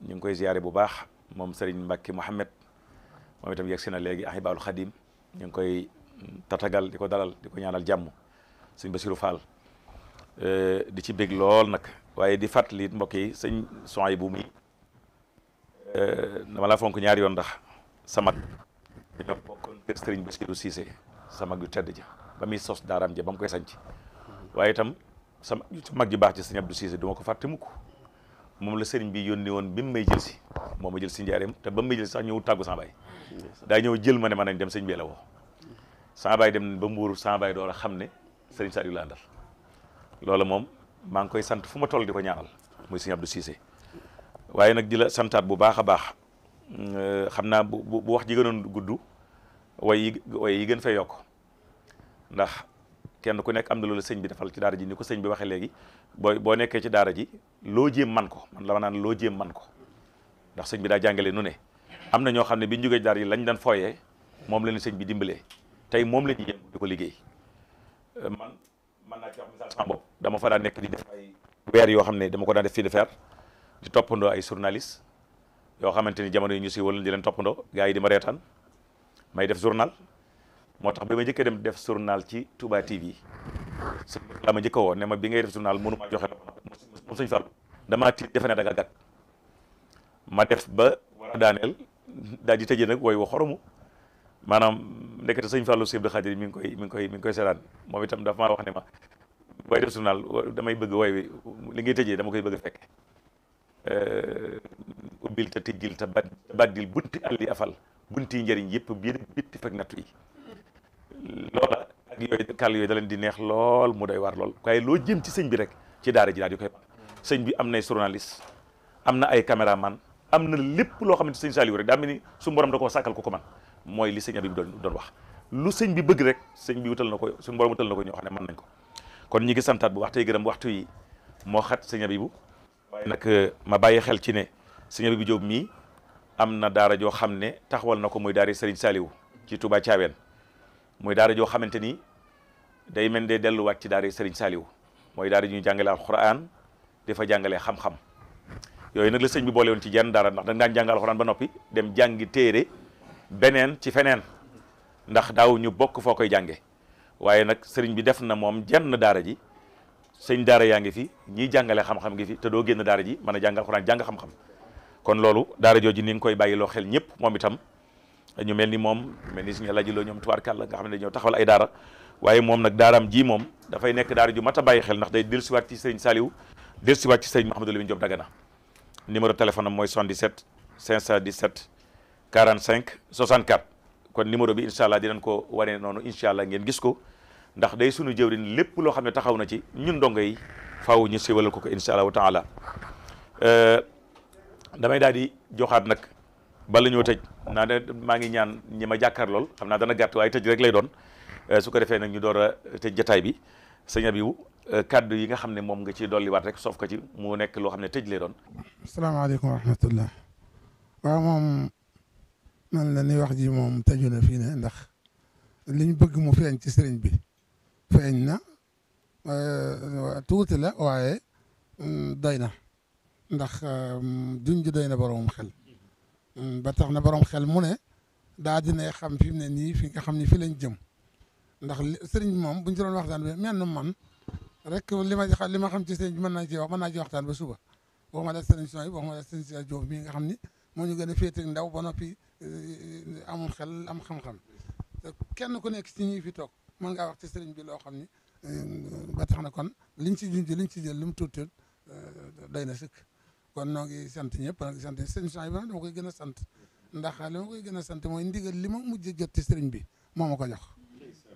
ñu ngi koy ziyaare bu baax moom sëriñ Mbacke Mouhamed moom itam yegg si na léegi Ahibahul Khadim ñu ngi koy tatagal di ko dalal di ko ñaanal jàmm sëñ Basiru Fall di ci bég lool nag waaye di fàttali mbokk yi sëñ Souhaïbou mi dama la fonk ñaari yoon ndax samag dañoo bokkoon kër sëriñ Basiru Cissé samag yu tedd ja ba muy sos daaraam ja ba mu koy sanc waaye itam sama mag ji baax ci sëñ Abdou Cissé du ma ko fàtte mukk moom la sëriñ bi yónni woon bi mu may jël si moo ma jël si njaareem te ba mu may jël si sax ñëw tàggu sama baay daa ñëw jël ma ne ma nañ dem sëñ bi la woo sama baay dem ba mbuur sama baay door a xam ne sëriñ Saliou la àndal loolu moom maa ngi koy sant fu ma toll di ko ñaanal muy sëñ Abdou Cissé waaye nag di la santaat bu baax a baax xam naa bu wax ji gënoon gudd way yi gën fee yokk ndax kenn ku nekk am na loolu sëñ bi defal ci daara ji ni ko sëñ bi waxee léegi boo nekkee ci daara ji loo jéem man ko man la ma naan loo jéem man ko ndax sëñ bi daa jàngale nu ne am na ñoo xam ne bi ñu jógee ci daara ji lañ daan fooyee moom la ñu sëñ bi dimbalee tey moom la ñuy yëngu di ko liggéey man naa ci wax misaal sama bopp dama fa daan nekk di def ay weer yoo xam ne dama ko daan def fii de fer di toppandoo ay journaliste yoo xamante ni jamono yi ñu si wala di leen toppandoo gars yi di ma reetaan may def journal moo tax bi ma njëkkee dem def journal ci Touba TV la ma njëkk a woo ne ma bi ngay def journal mënu ma joxe moom sëñ Fall damaa tiit defe ne da nga gàgg ma def ba war a daaneel daal di tëjee nag wooy wa xoromu maanaam ndekete sëñ Fallu Sëñ Abdou Khadir mi ngi koy seetaan moom itam dafa maa wax ne ma booy def journal damay bëgg wooy wi li ngay tëjee dama koy bëgg a fekk ubbil te tijjil te baddil bunti alli afal bunti njëriñ yëpp biir bitti fekk nattu yi loola ak yooyu kàll yooyu da leen di neex lool mu doy waar lool waaye loo jëm ci sëñ bi rek ci daara ji daal di koy sëñ bi am nay journaliste am na ay caméraman am na lépp loo xamante sëñ Saliou rek daa mel ni su borom da koo sàkkal ko man mooy li sëñ Habib doon wax lu sëñ bi bëgg rek sëñ bi wutal na ko suñu borom wutal na ko ñoo xam ne mën nañ ko kon ñi ngi santaat bu wax tey gërëm waxtu yi moo xat sëñ Habibu waaye nag ma bàyyi xel ci ne sëñ Habibu Diop mii am na daara joo xam ne taxawal na ko muy daara Serigne Saliou ci Touba Thiawène muy daara joo xamante ni day mel de delluwaat ci daara Serigne Saliou mooy daara ju ñu jàngale alxuraan di fa jàngalee xam-xam yooyu nag la sëñ bi boole woon ci jenn daara ndax dañ daan jàngal alxuraan ba noppi dem jàngi téere beneen ci feneen ndax daaw ñu bokk foo koy jànge waaye nag sëriñ bi def na moom jenn daara ji sëñ daara yaa ngi fi ñiy jàngale xam-xam ngi fi te doo génn daara ji mën a jàng alxuraan jàng xam-xam kon loolu daara jooju ni nga koy bàyyiloo xel ñëpp moom itam ñu mel ni moom mel ni suñu lajiloo ñoom tubaarkàlla nga xam ne dañoo taxawal ay daara waaye moom nag daaraam ji moom dafay nekk daara ju mat a bàyyi xel ndax day dellusiwaat ci sëriñ Saliou dellusiwaat ci sëriñ Mouhamadou Lamine Diop Dagana numéro téléphone am mooy 77 517 45 64 kon numéro bi incha allah dinañ ko wane noonu incha allah ngeen gis ko ndax day sunu jëwriñ lépp loo xam ne taxaw na ci ñun ndongo yi faaw ñu siwalal ko incha allahu taala damay daal di joxaat nag bala ñoo tëj naa ne maa ngi ñaan ñi ma jàkkaar lool xam naa dana gàtt waaye tëj rek lay doon su ko defee nag ñu door a tëj jataay bi sëñ Abibu kaddu yi nga xam ne moom nga ci dolliwaat rek soof ko ci mu nekk loo xam ne tëj lay doon. asalaamaaleykum wa rahmatullah waaw moom man la ni wax ji moom tëju na fii ne ndax liñ bëgg mu feeñ ci sëriñ bi feeñ na tuuti la waaye doy na ndax junj doy na borom xel ba tax na borom xel mu ne daa dina xam fi mu ne nii fi nga xam ni fi lañ jëm ndax sëriñ bi moom buñ ci doon waxtaan bi mel na man rek li ma xam ci sëriñ bi mën naa ci waxtaan ba suba waxuma la sëriñ Soy waxuma la sëriñ Cheikh Diop mii nga xam ni moo ñu gën a féete ndaw ba noppi amul xel am xam-xam kenn ku nekk ci ñi fi toog mën ngaa wax ci sëriñ bi loo xam ni ba tax na kon liñ ci junj liñ ci jël li mu tuuti doy na sëkk kon noo ngi sant ñëpp nag sant sëriñ Soy bi dama koy gën a sant ndax li ma koy gën a sant mooy ndigal li ma mujj jot ci sëriñ bi moo ma ko jox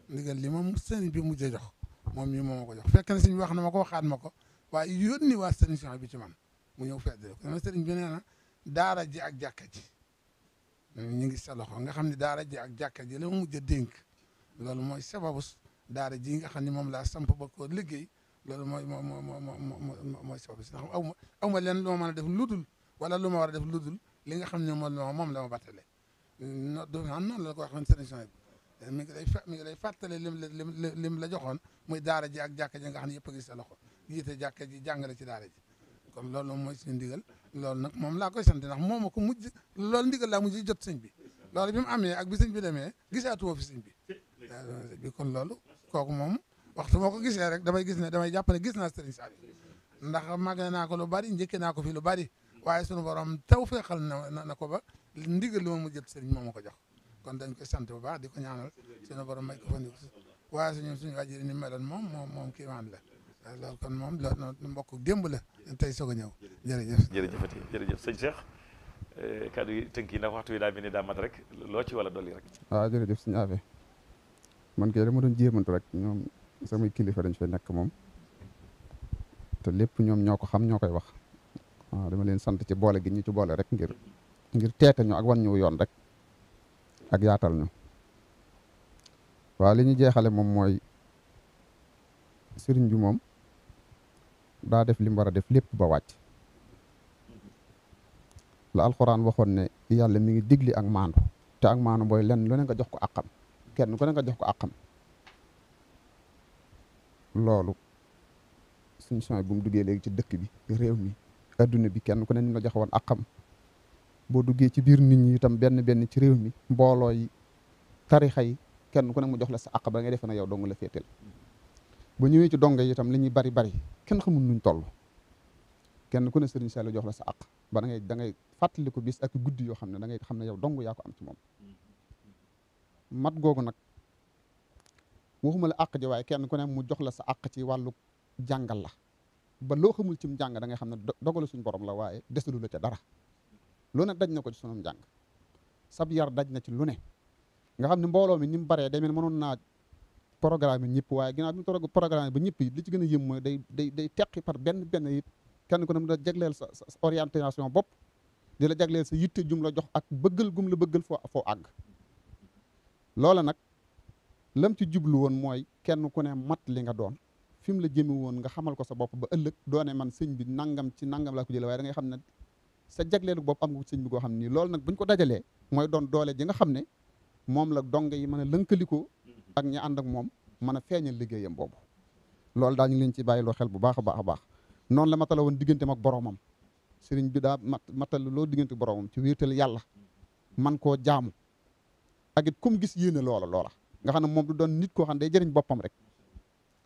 ndigal li ma sëriñ bi mujj jox moom mii moo ma ko jox fekk na sëriñ bi wax na ma ko waxaat ma ko waaye yónni waa sëriñ bi ci man mu ñëw feddale ko dama sëriñ bi nee na daara ji ak jàkka ji ñu ngi sa loxo nga xam ne daara ji ak jàkka ji la ma mujj a dénk loolu mooy sababu daara ji nga xam ne moom laa samp ba ko liggéey loolu mooy sababu si ndax aw ma leen lu ma mën a def ludul wala lu ma war a def ludul li nga xam ne moom la ma battale noonu la ko waxoon sëriñ bi mi ngi lay fàttale lim la joxoon muy daara ji ak jàkka ji nga xam ne yëpp a gis sa loxo jiite jàkka ji jàngale ci daara ji kon loolu moom mooy suñu ndigal loolu nag moom laa koy sant ndax moom ma ko mujj loolu ndigal laa mujj jot sëñ bi loolu bi mu amee ak bi sëñ bi demee gisaatuma fi sëñ bi kon loolu kooku moom waxtu moo ko gisee rek damay jàpp ne gis naa sëriñ Saliou ndax màgg naa ko lu bari njëkkee naa ko fi lu bari waaye sunu borom taw feexal na ko ba ndigal li ma mujj jot sëriñ moom ma ko jox kon dañ koy sant bu baax di ko ñaanal sunu borom may ko fa ndi waaye suñu wàjjiri ni meloon moom kii maan la loolu kon moom loolu mbokk démb la tey soog a ñëw jërëjëf sëñ Cheikh kaddu yi tënk yi ndax waxtu wi daa mel ni daa mat rek loo ci wala dolli rek waaw jërëjëf sëñ Afe man kay dama doon jéemantu rek ñoom samay kilifa dañ fay nekk moom te lépp ñoom ñoo ko xam ñoo koy wax waaw dama leen sant ci boole gi ñu ci boole rek ngir teete ñu ak wan ñu yoon rek ak yaatal ñu waaw li ñu jeexale moom mooy sëriñ bi moom daa def li mu war a def lépp ba wàcc la alxuraan waxoon ne yàlla mi ngi digli ak maandu te ak maandu booy lenn lu ne nga jox ko àqam kenn ku ne nga jox ko àqam loolu suñu son bu mu duggee léegi ci dëkk bi réew mi adduna bi kenn ku ne ñu la jox woon àqam boo duggee ci biir nit ñi itam benn ci réew mi mbooloo yi tarixa yi kenn ku ne mu jox la sa àq ba nga defe na yow dong la féetal bu ñëwee ci donga yi itam li ñuy bari kenn xamul nuñ toll kenn ku ne Sëriñ Saliou jox la sa àq ba da ngay fàttali ko bis ak guddi yoo xam ne da ngay xam ne yow dong yaa ko am ci moom mat googu nag waxuma la àq ji waaye kenn ku ne mu jox la sa àq ci wàllu jàngal la ba loo xamul ci mu jàng da ngay xam ne dogalu suñ borom la waaye desalu la ca dara lu ne daj na ko ci sunum jàng sab yar daj na ci lu ne nga xam ne mbooloo mi ni mu baree day mel mënoon naa programme ñëpp waaye ginnaaw bi mu programme ba ñëpp yi li ci gën a yëm mooy day teqi par benn it kenn ku ne mu da jagleel sa orientation bopp di la jagleel sa yitte jum la jox ak bëggal gum la bëggal foo àgg loola nag lam ci jublu woon mooy kenn ku ne mat li nga doon fi mu la jëme woon nga xamal ko sa bopp ba ëllëg doone man sëñ bi nangam ci nangam laa ko jëlee waaye da ngay xam ne sa jagleelu bopp am nga sëñ bi koo xam nii loolu nag buñ ko dajalee mooy doon doole ji nga xam ne moom la donge yi mën a lënkalikoo ak ñi ànd ak moom mën a feeñal liggéeyam boobu loolu daal ñu ngi leen ci bàyyiloo xel bu baax a baax a baax noonu la matala woon digganteem ak boromam sëriñ bi daa matal loo diggante boromam ci wéetal yàlla man koo jaamu ak it kum gis yéene loola nga xam ne moom du doon nit koo xam ne day jëriñ boppam rek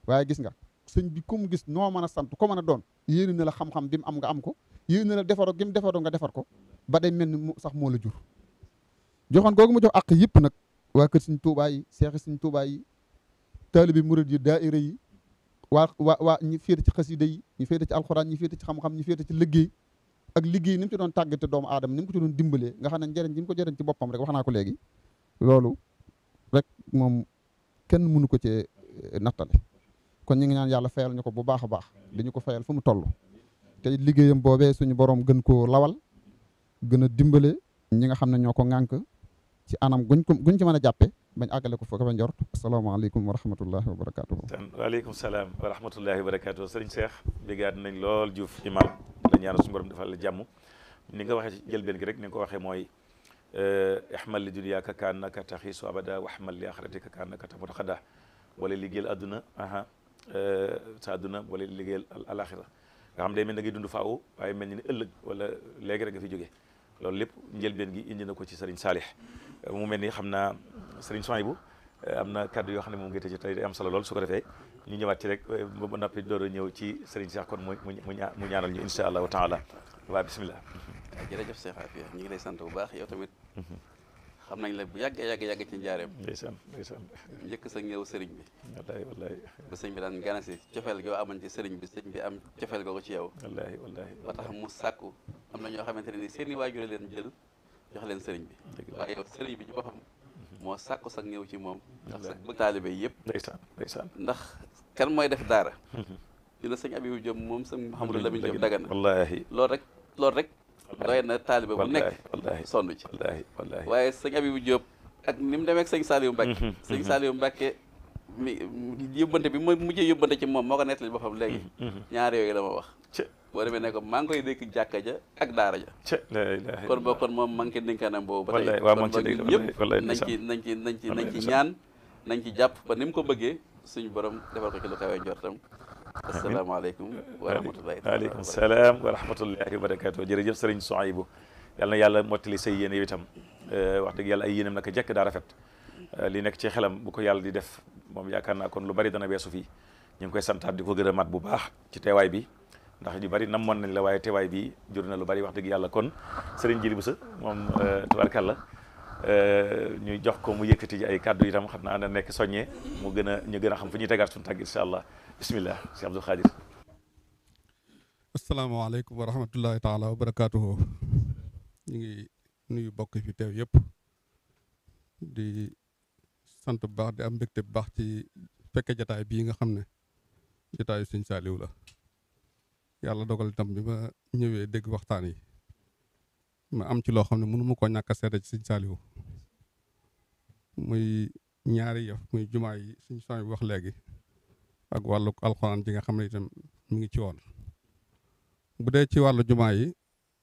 waaye gis nga sëñ bi kum gis noo mën a sant ko mën a doon yéene na la xam-xam bi mu am nga am ko yéene na la defaroo gi mu defaroo nga defar ko ba day mel ni sax moo la jur joxoon googu mu jox àq yëpp nag waa kër Sëñ Tuubaa yi seexi Sëñ Tuubaa yi taalibi murid yi daayira yi waa ñi féete ci xasida yi ñi féete ci alxuraan ñi féete ci xam-xam ñi féete ci liggéey ak liggéey ni mu ci doon tàggate doomu aadama ni mu ko ci doon dimbalee nga xam ne njëriñ ji mu ko jëriñ ci boppam rek wax naa ko léegi loolu rek moom kenn mënu ko cee nattale kon ñu ngi ñaan yàlla fayal ñu ko bu baax a baax dañu ko fayal fu mu toll te liggéeyam boobee suñu borom gën koo lawal gën a dimbale ñi nga xam ne ñoo ko ŋànk ci anam guñ ci mën a jàppe bañ àggale ko foofu ba njort asalaamaaleykum wa rahmatullahi wa barakatuhu waaleykum salaam wa rahmatullahi wa barakatuhu sëriñ Cheikh béggaat nañ lool Diouf imam la ñaanal suñu borom defal la jàmm ni nga waxee ci jëlbeen gi rek ni nga ko waxee mooy ihmal li dunyaaka kaannaka taxiisu abada wa ihmal li axiratika kaannaka tamutu xada wala liggéeyal adduna sa adduna wala liggéeyal alaxira nga xam day mel na ngay dund faaw waaye mel ni ni ëllëg wala léegi rek nga fi jógee loolu lépp njëlbeen gi indi na ko ci Serigne Salih mu mel ni xam naa Serigne Souhaïbou am na kaddu yoo xam ne moom ngay tëjee tey day am solo lool su ko defee ñu ñëwaat ci rek ba noppi door a ñëw ci Serigne Cheikh kon mu ñaanal ñu insha allahu taala waa bismillah jërëjëf Cheikh Afia ñu ngi lay sant bu baax yow tamit xam nañ la bu yàgg ci njaareem ndeysaan njëkk sa ñëw sëriñ bi wallahi ba sëñ bi daan ganasi cofeel goo amoon ci sëriñ bi sëñ bi am cofeel googu ci yow wallahi ba tax mu sàkku am na ñoo xamante ne ni seeni waajur leen jël jox leen sëriñ bi waaye yow sëriñ bi ci boppam moo sàkku sax ñëw ci moom ndax sax bëgg taalibe yëpp ndeysaan ndax kan mooy def daara di la sëñ Abibu Diop moom sëñ Mouhamadou Lamine Diop Dagana wallaahi loolu rek doy na taalibe bu nekk sonn ci wallaahi waaye sëñ Abibu Diop ak ni mu demee ak sëñ Saliou Mbacke sëñ Saliou Mbacke mi yóbbante bi ma mujjee yóbbante ci moom moo ko nettali boppam léegi ñaar yooyu la ma wax boo demee ne ko maa ngi koy dékk jàkka ja ak daara ja kon boo kon moom maa ngi koy dénkaanam boobu ba tey kon ñëpp nañ ci ñaan nañ ci jàpp ba ni mu ko bëggee suñu borom defal ko ci lu kawee njortam asalaamaaleykum wa rahmatullahi waaleykum salaam wa rahmatullahi wa barakatuh jërëjëf sëriñ Souhaïbou yal na yàlla mottali say yéene yow itam wax dëgg yàlla ay yéenam naka jekk daa rafet li nekk ci xelam bu ko yàlla di def moom yaakaar naa kon lu bari dana weesu fii ñu ngi koy santaat di ko gërëmaat bu baax ci teewaay bi ndax ñu bari namoon nañ la waaye teewaay bi jur na lu bari wax dëgg yàlla kon sëriñ Jili Busa moom tubaarkàlla ñu jox ko mu yëkkati ji ay kàddu itam xam naa na nekk soññee mu ñu gën a xam fu ñuy tegaat suñu tàgg incha allah bismillah si Abdou Khadir. asalaamaaleykum wa rahmatullahi taala wa barakaatuhu ñu ngi nuyu bokk fi teew yëpp di sant bu baax di am mbégte bu baax ci fekke jataay bii nga xam ne jataayu sëñ Saaliw la yàlla dogal itam bi ma ñëwee dégg waxtaan yi ma am ci loo xam ne mënu ma koo ñàkk a seede ci sëñ Saaliw muy ñaari yëf muy jumaa yi suñ soñ wax léegi ak wàllu alxuraan ji nga xam ne itam mi ngi ci woon bu dee ci wàllu jumaa yi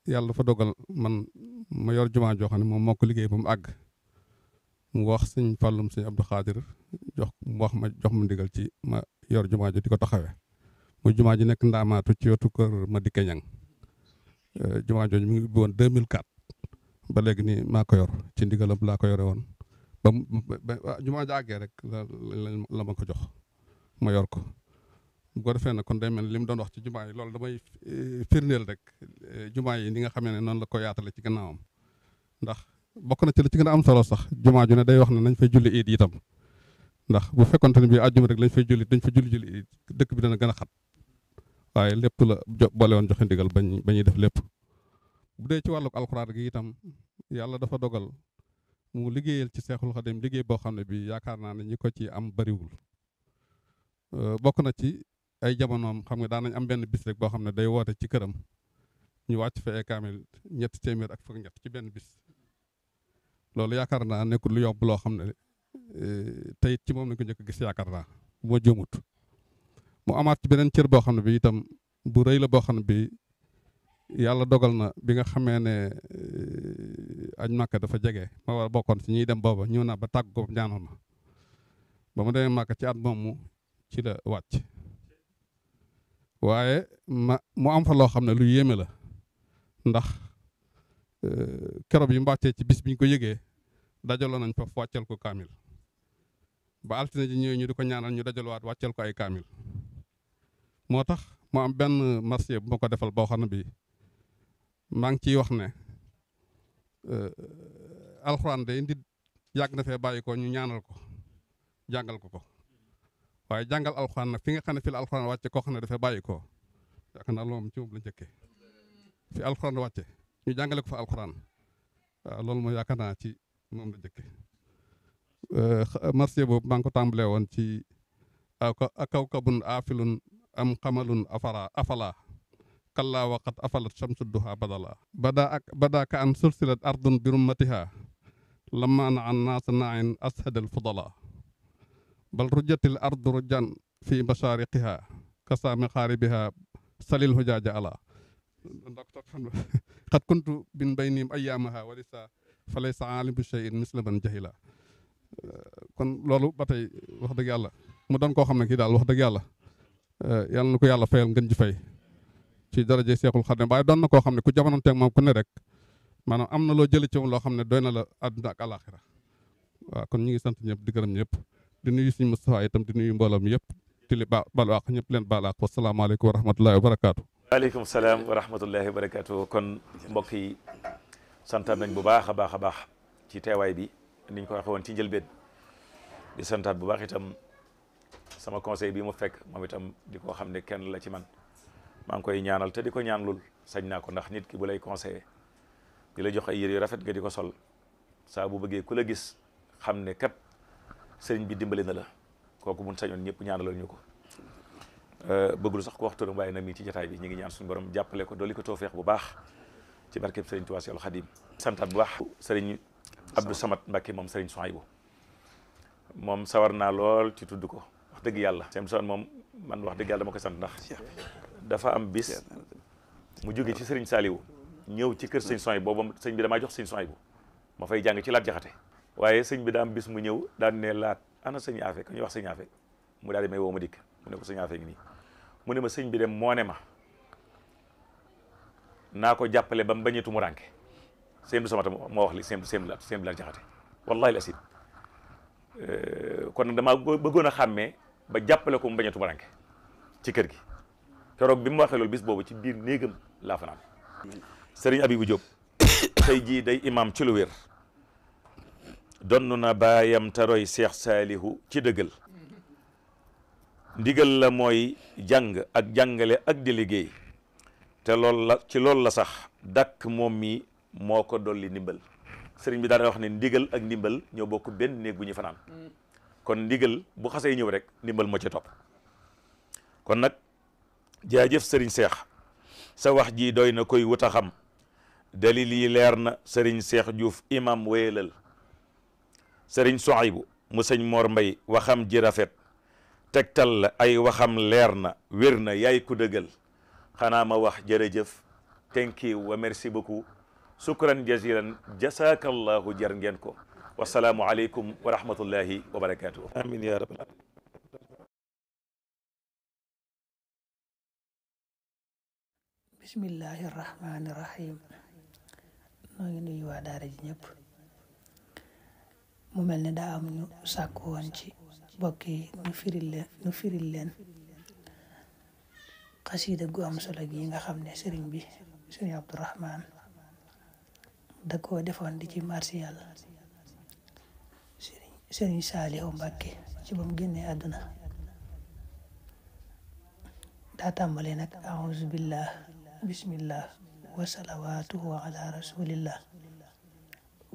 yàlla dafa dogal man ma yor jumaa joo xam ne moom moo ko liggéey ba mu àgg mu wax sëñ Fàllum sëñ Abdou Khadir jox ma ndigal ci ma yor jumaa ji di ko taxawee muy jumaa ji nekk ndaamaatu ci wetu kër ma dikke ñang jumaa jooju mi ngi ubbi woon 2004 ba léegi nii maa ko yor ci ndigalam laa ko yore woon ba jumaa ji àggee rek la ma ko jox ma yor ko bu ko defee nag kon day mel ni li mu doon wax ci jumaa yi loolu damay firndeel rek jumaa yi ni nga xamee ne noonu la ko yaatale ci gannaawam ndax bokk na ci li ci gën a am solo sax jumaa ju ne day wax ne nañ fay julli iid itam ndax bu fekkonte ne bii àjjuma rek lañ fay julli dañ fa julli iid dëkk bi dana gën a xat waaye lépp la boole woon joxe ndigal ba ñuy def lépp bu dee ci wàlluk alxuraan gi itam yàlla dafa dogal mu liggéeyal ci Seexul Xadim liggéey boo xam ne bii yaakaar naa ne ñi ko ci am bariwul bokk na ci ay jamonoom xam nga daan nañ am benn bis rek boo xam ne day woote ci këram ñu wàcc fa ay kaamil 300 ak fukk ñett ci benn bis loolu yaakaar naa nekkul lu yomb loo xam ne tey ci moom lañ ko njëkk gis yaakaar naa bu ma juumut mu amaat ci beneen cër boo xam ne bi itam bu rëy la boo xam ne bi yàlla dogal na bi nga xamee ne añ Màkka dafa jege ma war a bokkoon si ñuy dem booba ñëw naa ba tàgg ko ñaanal ma ba mu demee Màkka ci at moomu ci la wàcc waaye mu am fa loo xam ne lu yéeme la ndax keroog yi mu wàccee ci bis bi ñu ko yëgee dajaloo nañ fa wàcceel ko kaamil ba altine ji ñëwee ñu di ko ñaanal ñu dajalowaat wàcceel ko ay kaamil moo tax mu am benn marché bu ma ko defal boo xam ne bi maa ngi ciy wax ne alxuraan de indi yàgg na fee bàyyi ko ñu ñaanal ko jàngal ko waaye jàngal alxuraan nag fi nga xam ne fi la alxuraan wàcce koo xam ne dafay bàyyi ko yaakaar naa loolu moom ci moom la njëkkee fi alxuraan wàcce ñu jàngale ko fa alxuraan waaw loolu mooy yaakaar naa ci moom la njëkkee marché boobu maa ngi ko tàmbalee woon ci kawkabun aafilun am xamalun afala kallaa waqat afalat shamsu duha bada ka an sulsilat ardun birummatiha lamma na an naasa naain ashadal fudala bal rujjatil ardu rujjan fi mashaariqiha kasaami xaaribiha salil hujaaja ala xat kuntu bin baynim ayyaamaha walisa falaysa aalim bi shay'in misla man jahila kon loolu ba tey wax dëgg yàlla mu doon koo xam ne kii daal wax dëgg yàlla yàlla na ko yàlla fayal ngeen ji fay ci daraje Seexul Xadim waaye doon na koo xam ne ku jamononteeg moom ku ne rek maanaam am na loo jëlee ci moom loo xam ne doy na la àdduna ak àlaaxira waaw kon ñu ngi sant ñëpp di gërëm ñëpp di nuyu suñu Moustapha itam di nuyu mbooloo mi yëpp di li baal wax ñëpp leen baal ak wasalaamaaleykum wa rahmatullahi wa barakaatu. waaleykum salaam wa rahmatullahi wa barakaatu kon mbokk yi santaat nañ bu baax a baax a baax ci teewaay bi niñ ko waxee woon ci njëlbeen di santaat bu baax itam sama conseil bi mu fekk moom itam di ko xam ne kenn la ci man maa ngi koy ñaanal te di ko ñaanlul sañ naa ko ndax nit ki bu lay conseillé di la jox ay yére yu rafet nga di ko sol saa bu bëggee ku la gis xam ne kat sëriñ bi dimbali na la kooku mun sañoon ñëpp ñaanalal ñu ko bëggul sax ko wax turam waaye nag mi ci jotaay bi ñu ngi ñaan suñu borom jàppale ko dolli ko tawfeex bu baax ci barkeb sëriñ Tuubaa Seexul Xadiim santaat bu baax sëriñ Abdou Samad Mbacke moom sëriñ Souhaïbou moom sawar naa lool ci tudd ko wax dëgg yàlla seen son moom man wax dëgg yàlla dama koy sant ndax dafa am bis mu jóge ci sëriñ Saliou ñëw ci kër sëñ Souhaïbou boobu sëñ bi damaa jox sëñ Souhaïbou ma fay jàng ci Laat Jaxate waaye sëñ bi daa am bis mu ñëw daan ne Laat ana sëñ Afe ku ñuy wax sëñ Afe mu daal di may woo ma dikk mu ne ko sëñ Afe ngi nii mu ne ma sëñ bi dem moo ne ma naa ko jàppale ba mu bañetu mu rànke sëñ du samata moo wax li sëñ bi Laat Jaxate wallahi la asid kon nag damaa bëggoon a xàmmee ba jàppale ko mu bañetu mu rànke ci kër gi keroog bi mu waxee loolu bis boobu ci biir néegam laa fanaan sëriñ Abibou Diop tey jii day imam ci lu wér donn na baayam taroy Seex Saalihu ci dëggal ndigal la mooy jàng ak jàngale ak di liggéey te loolu la ci loolu la sax dàkk moom mi moo ko dolli ndimbal sëriñ bi daana wax ne ndigal ak ndimbal ñoo bokk benn néeg bu ñu fanaan kon ndigal bu xasee ñëw rek ndimbal moo ci topp kon nag jaajëf sëriñ Seex sa wax ji doy na koy wut a xam dalil yi leer na sëriñ Seex Diouf imam wéyalal sëriñ Souhaïbou mu sëñ Mor Mbay waxam ji rafet tegtal la ay waxam leer na wér na yaay ku dëggal xanaa ma wax jërëjëf thank you wa merci beaucoup sukran jazilan jasakallahu jar ngeen ko wasalaamu aleykum wa rahmatullahi wa barakatuh amin ya rabbal alamin bismillahi rahmaani rahim noo ngi nuyu waa daara ji ñëpp mu mel ne daa am ñu sàkku woon ci mbokk yi nu firil leen xasiida gu am solo gi nga xam ne sëriñ bi sëriñ Abdourahman da koo defoon di ci marsiyal sëriñ Saalihu Mbàkke ci ba mu génnee àdduna daa tàmbalee nag auzu billah bismillah wa salawatuhu ala rasulillah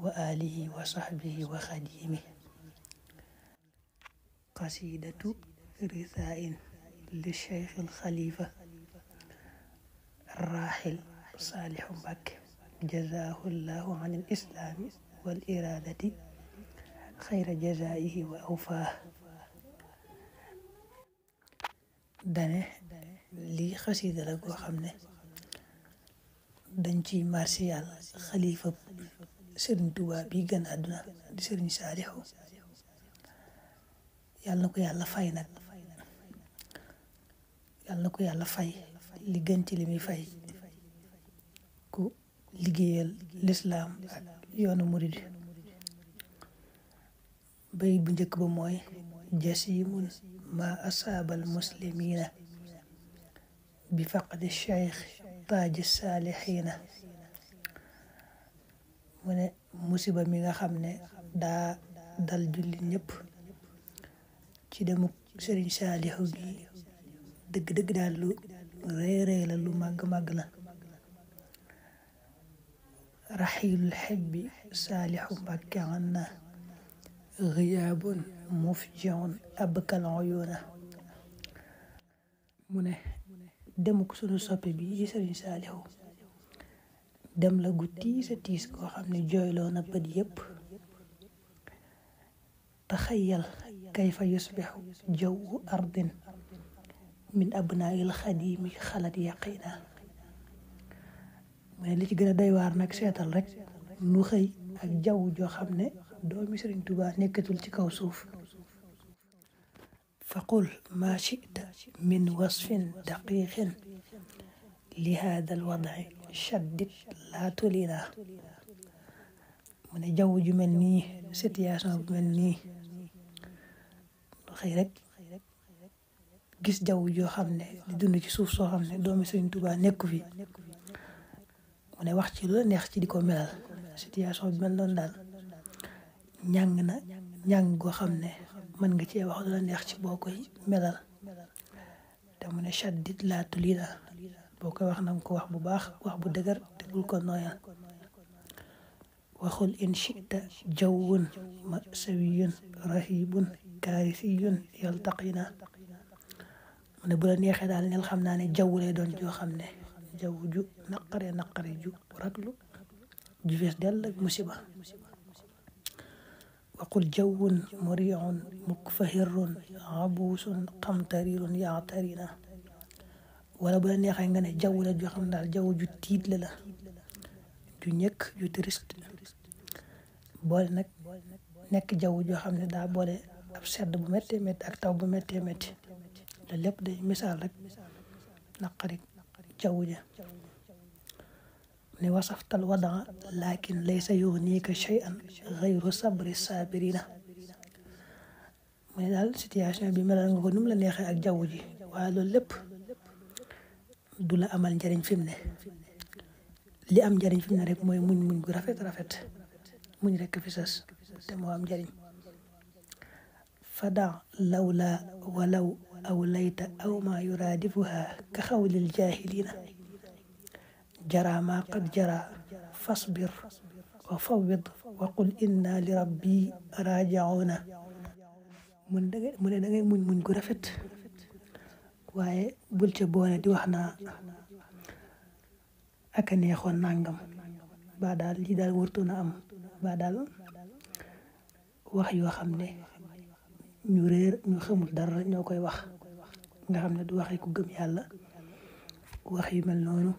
wa alihi wa sahbihi wa xadimi qasidatu risaain li cheikh al xalifa rahil Saalihu Mbàkke jazaahu llahu an al islami wal iradati xayra jazaihi wa awfaa dane lii xasida la goo xam ne dañ ciy marsiyal xalifa sëriñ Tuubaa bi gën àdduna di sëriñ Saalihu yàlla na ko yàlla fay nag yàlla na ko yàlla fay li gën ci li muy fay ku liggéeyal lislaam ak yoonu murid bay bu njëkk ba mooy jasimun ma asaabal muslimina bi faqdi cheikh taaji saalihiina mu ne musiba mi nga xam ne daa dal jullit ñëpp ci demuk sëriñ Saalihu gi dëgg-dëgg daal lu réy la lu màgg la raxiilul xibbi Saalihu Mbàkke anna giyaabun mufjiun abkal uyuuna mu ne demuk sunu soppe bi ci sëriñ Saalihu dem la gu tiis koo xam ne jooyloo na bët yépp taxayal kayfa yusbixu jawu ardin min abnail xadimi xalat yaqina mu ne li ci gën a doy waar nag seetal rek nu xëy ak jaww joo xam ne doomi sëriñ Tuubaa nekkatul ci kaw suuf faqul ma chita min wasfin daqiqin li hada alwadai shaddit laa tulina mu ne jaww ju mel nii situation bu mel nii xëy rek gis jaww joo xam ne di dund ci suuf soo xam ne doomi Sëriñ Tuubaa nekku fi mu ne wax ci lu la neex ci di ko melal situation bi mel noonu daal ñàng goo xam ne mën nga cee wax lu la neex ci boo koy melal te mu ne shaddit laa tulina boo koy wax na nga ko wax bu baax wax bu dëgër te bul ko nooyal waxul in chita jawwun masawiyun rahibun kaarisiyun yaltaqina mu ne bu la neexee daal nel xam naa ne jaww lay doon joo xam ne jaww ju naqare ju raglu ju fees dell ak musiba waqul jawwun muriun mukfahirun abuusun qamtarirun yaatarina wala bu la neexee nga ne jaww la joo xam ne daal jaww ju tiit la ju ñëkk ju triste boole nag nekk jaww joo xam ne daa boole ab sedd bu méttee métti ak taw bu méttee métti te lépp day misaal rek naqari jaww ja ne wasaftal wadaa lakin laysa yughnika shay'an ghayru sabri sabirina mu ne daal situation bi melal nga ko nu mu la neexee ak jaww ji waaye loolu lépp du la amal njariñ fi mu ne li am njariñ fi mu ne rek mooy muñ gu rafet muñ rek fi sës te moo am njariñ fada lawla walaw aw layta aw ma yuraadifuha ka xawlil jaahilina jara ma qad jara fasbir wa fawwid wa qul inna li rabbi raaji'una mu ne da ngay muñ gu rafet waaye bul ca boole di wax naa ak a neexoon nangam ba daal lii daal wërtoon a am ba daal wax yoo xam ne ñu réer ñu xamul dara ñoo koy wax nga xam ne du waxee ku gëm yàlla wax yu mel noonu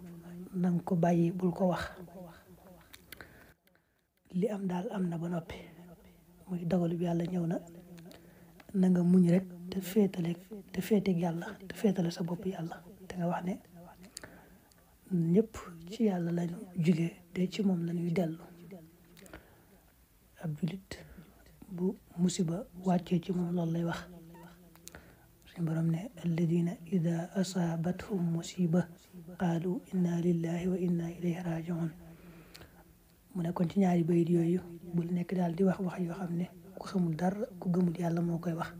nanga ko bàyyi bul ko wax li am daal am na ba noppi muy dogalu bi yàlla ñëw na nga muñ rek te féeteeg yàlla te féetale sa bopp yàlla te nga wax ne ñëpp ci yàlla lañu jóge te ci moom lañuy dellu ab julit bu musiba wàccee ci moom loolu lay wax suñu borom ne alladina ida asaabathum musiba qaalu inna lillahi wa inna ilayhi rajiun mu ne kon ci ñaari bayit yooyu bul nekk daal di wax yoo xam ne ku xamul dara ku gëmul yàlla moo koy wax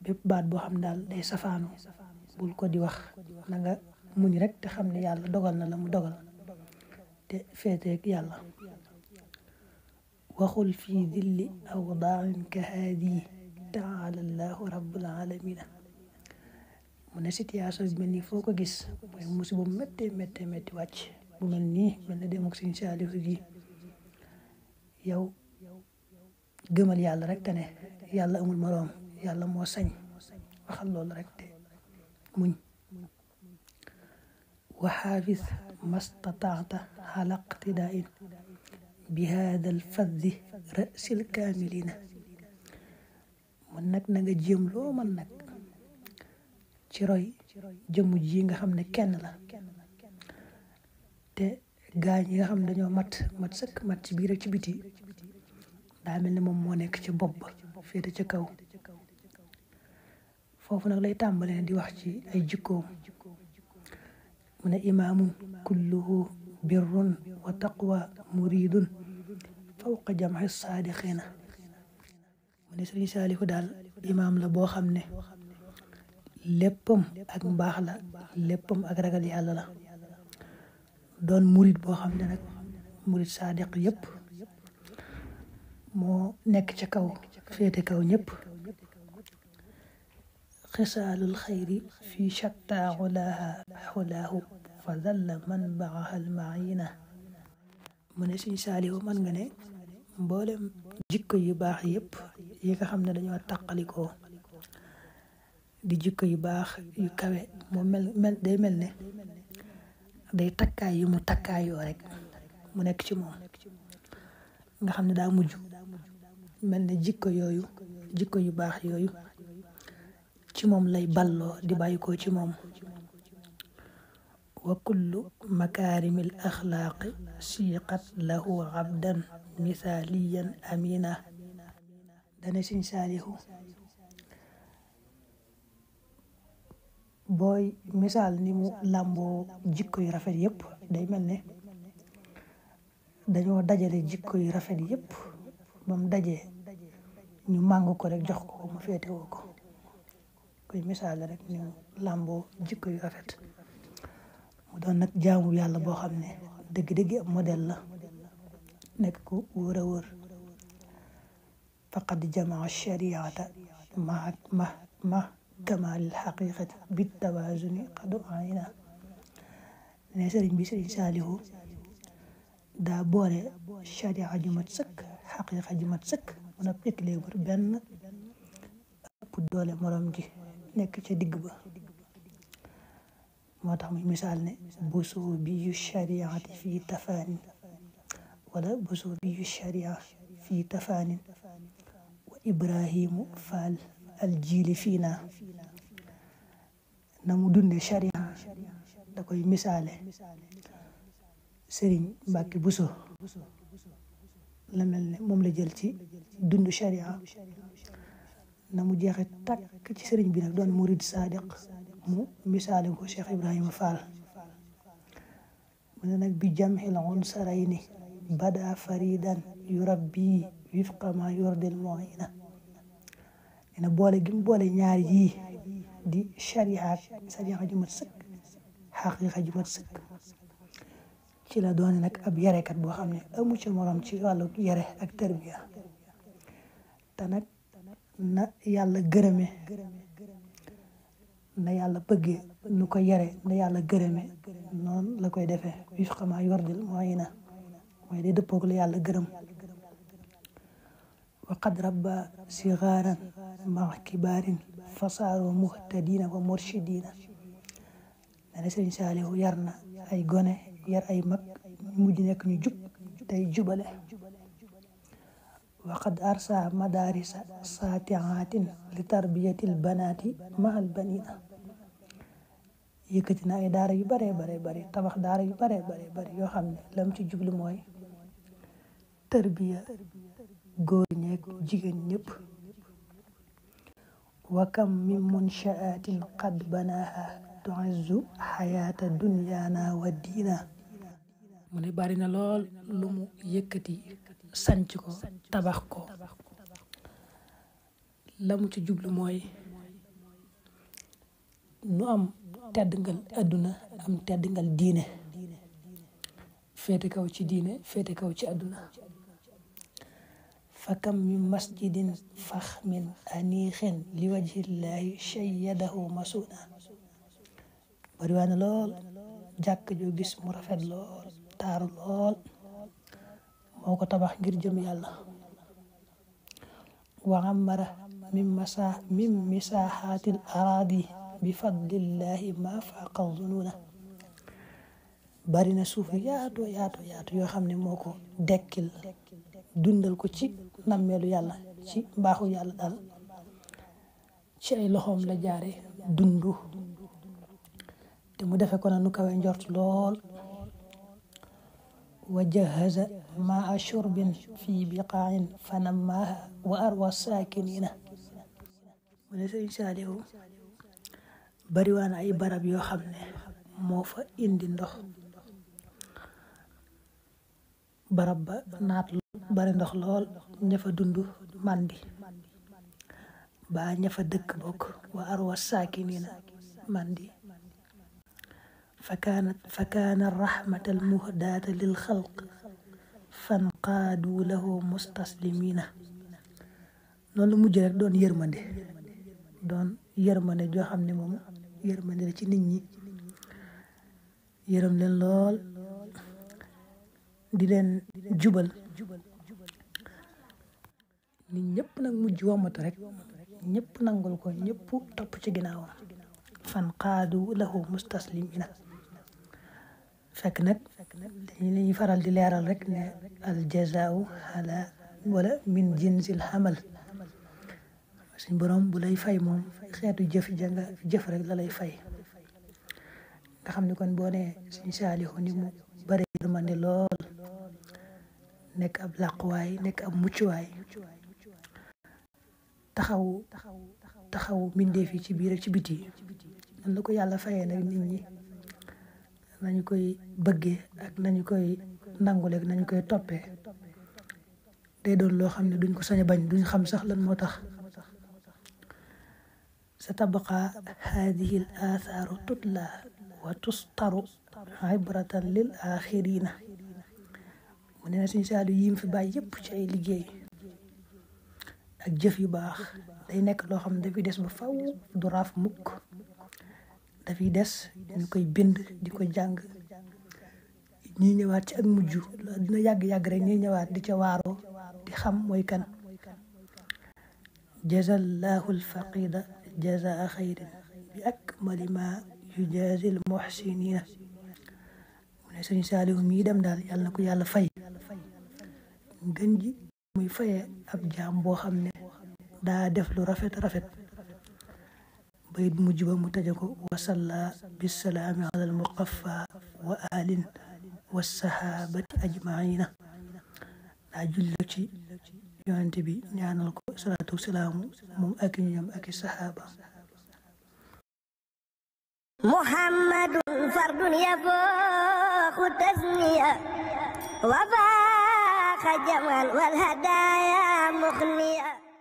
bépp baat boo xam daal day safaanu bul ko di wax na nga muñ rek te xam ne yàlla dogal na la mu dogal te féeteeg yàlla waxul fii dilli awdaain ka haadi taala allahu rabbul alamina mu ne situation bi mel nii foo ko gis mooy musiba bu métti wàcc bu mel nii mel na dem ak Sëriñ Saalihu ji yow gëmal yàlla rek te ne yàlla amul moroom yàlla moo sañ waxal loolu rek te muñ wa xaafis mastataata ala iqtidain bi hada al faddi rasil kaamilina mun nag na nga jéem loo man nag ci roy jëmm ji nga xam ne kenn la te gaañ yi nga xam ne dañoo mat sëkk mat ci biir ak ci biti daa mel ne moom moo nekk ci bopp ba féete ca kaw foofu nag lay tàmbalee di wax ci ay jikkoom mu ne imaamun kulluhu birrun wa taqwa muridun fawqa jam'i saadiqina mu ne Sëriñ Saalihu daal imaam la boo xam ne léppam ak mbaax la léppam ak ragal yàlla la doon murid boo xam ne nag murid saadiq yépp moo nekk ca kaw féete kaw ñëpp xisaalul xayri fi shatta xulaahu fa dalla man baaxal maayina mu ne Sëriñ Saalihu man nga ne mboolem jikko yu baax yëpp yi nga xam ne dañoo taqalikoo di jikko yu baax yu kawe moo mel day mel ne day takkaay yu mu takkaayoo rek mu nekk ci moom nga xam ne daa mujj mel ne jikko yu baax yooyu ci moom lay balloo di bàyyi ko ci moom wa kullu makaarimil axlaaqi siiqat lahu abdan misaaliyan amina dana Sëriñ Saalihu booy misaal ni mu làmboo jikko yu rafet yépp day mel ne dañoo dajale jikko yu rafet yépp ba mu dajee ñu màng ko rek jox ko mu féetewoo ko koy misaal rek ni mu làmboo jikko yu rafet mu doon nag jaamu yàlla boo xam ne dëgg-dëgg ab modèle la nekk ku wóor a wóor faqad jamaa shariata ma kamalil xaqiqati bit tawazuni qadu ayna ne sëriñ bi sëriñ Saalihu daa boole sharia ju mat sëkk xaqiqa ju mat sëkk mën a équilibre benn ëpp doole morom ji nekk ca digg ba moo tax muy misaal ne busu bi yu shariati fii tafaanin wala busu bi yu sharia fii tafaanin wa ibrahimu faal aljiili fii naa na mu dunde sharia da koy misaale sëriñ Mbàkke Buso la mel ne moom la jël ci dundu sharia na mu jeexe takk ci sëriñ bi nag doon murid sadiq mu misaale ko Cheikh Ibrahima Fall mu ne nag bi jamhil unsarayni bada faridan yurabbi wifqa ma yurdil mu'ina dina boole gi mu boole ñaar yii di sharia ju mat sëkk xaqiqa ju mat sëkk ci la doone nag ab yarekat boo xam ne amu ci morom ci wàllu yare ak tarbiya te nag na yàlla gërëme na yàlla bëggee nu ko yare na yàlla gërëme noonu la koy defee wifqa ma yurdil mu'ina mooy day dëppoog la yàlla gërëm wa qad rabba sigaaran ma kibaarin fasaaru muhtadina wa murshidina dana sëriñ Saalihu yar na ay gone yar ay mag mujj nekk ñu jub tey jubale wa qad arsa madarisa saatiatin li tarbiyatil banaati mahal banina yëkkati na ay daara yu bare tabax daara yu bare yoo xam ne lam ci jublu mooy tarbiya góor ñeeg jigéen ñëpp wa kam min munshaatin qad banaaha tu'izzu xayaata dunyaana wa diina mu ne bari na lool lu mu yëkkati sanc ko tabax ko la mu ci jublu mooy nu am teddngal adduna am teddngal diine féete kaw ci diine féete kaw ci adduna fa kam min masjidin faxmin aniixin li wajhillahi shayyadahu masuna bari waa ne lool jàkk joo gis mu rafet lool taaru lool moo ko tabax ngir jëm yàlla wa amara min misaaxaatil araadi bi fadlillahi ma faqa zununa bari na suuf yaatu yoo xam ne moo ko dekkil dundal ko ci nammeelu yàlla ci mbaaxu yàlla daal ci ay loxoom la jaare dundu te mu defe ko na nu kawe njort lool wa jahaza maa shurbin fi biqaain fanammaha wa arwa saakinina mu ne sëriñ Saalihu bariwaan ay barab yoo xam ne moo fa indi ndox barab ba naat bari ndox lool ña fa dund mandi ba ña fa dëkk bokk wa arwa saakinina mandi fa kaana rahmata almuhdaata lil xalq fanqaadu lahu mustaslimina noonu lu mujj rek doon yërmande joo xam ne moom yërmande la ci nit ñi yërëm leen lool di leen jubal nit ñëpp nag mujj womatu rek ñëpp nangul ko ñëpp topp ci ginnaawam fanqaadu lahu mustaslimina fekk nag dañuy faral di leeral rek ne al jazaau ala wala min jinsil xamal suñ borom bu lay fay moom xeetu jëf ja nga jëf rek la lay fay nga xam ne kon boo ne suñ Saalihu ni mu bare yërmande lool nekk ab làquwaay nekk ab muccuwaay taxawu mbindeef yi ci biir ak ci biti nan la ko yàlla fayee nag nit ñi nañu koy bëggee ak nañu koy nanguleeg nañu koy toppee day doon loo xam ne duñ ko sañ a bañ duñ xam sax lan moo tax sa tabqa hadihi al athaaru tutla wa tustaru ibratan lil axirina mu ne Sëriñ Saaliw yim fi bàyyi yëpp ci ay liggéey ak jëf yu baax day nekk loo xam ne dafay des ba faw du raaf mukk dafay des ñu koy bind di ko jàng ñuy ñëwaat ci ak mujj dina yàgg-yàgg rek ñuy ñëwaat di ca waaroo di xam mooy kan jazallahu alfaqida jazaa xayrin bi akmali ma yujazi al muhsinina mu ne Sëriñ Saaliw mii dem daal yàlla na ko yàlla fay gën ji muy fayee ab jaam boo xam ne daa def lu rafet bayit mujj ba mu tëje ko wasalla bisalaami ala almuqaffa wa alin wa sahabati ajmaina daa julli ci yonente bi ñaanal ko salaatu wasalaamu moom ak ñoom ak i sahaaba muhammadun fardun yafooxu tasniya wa faaxa jamal wal hadaaya muxniya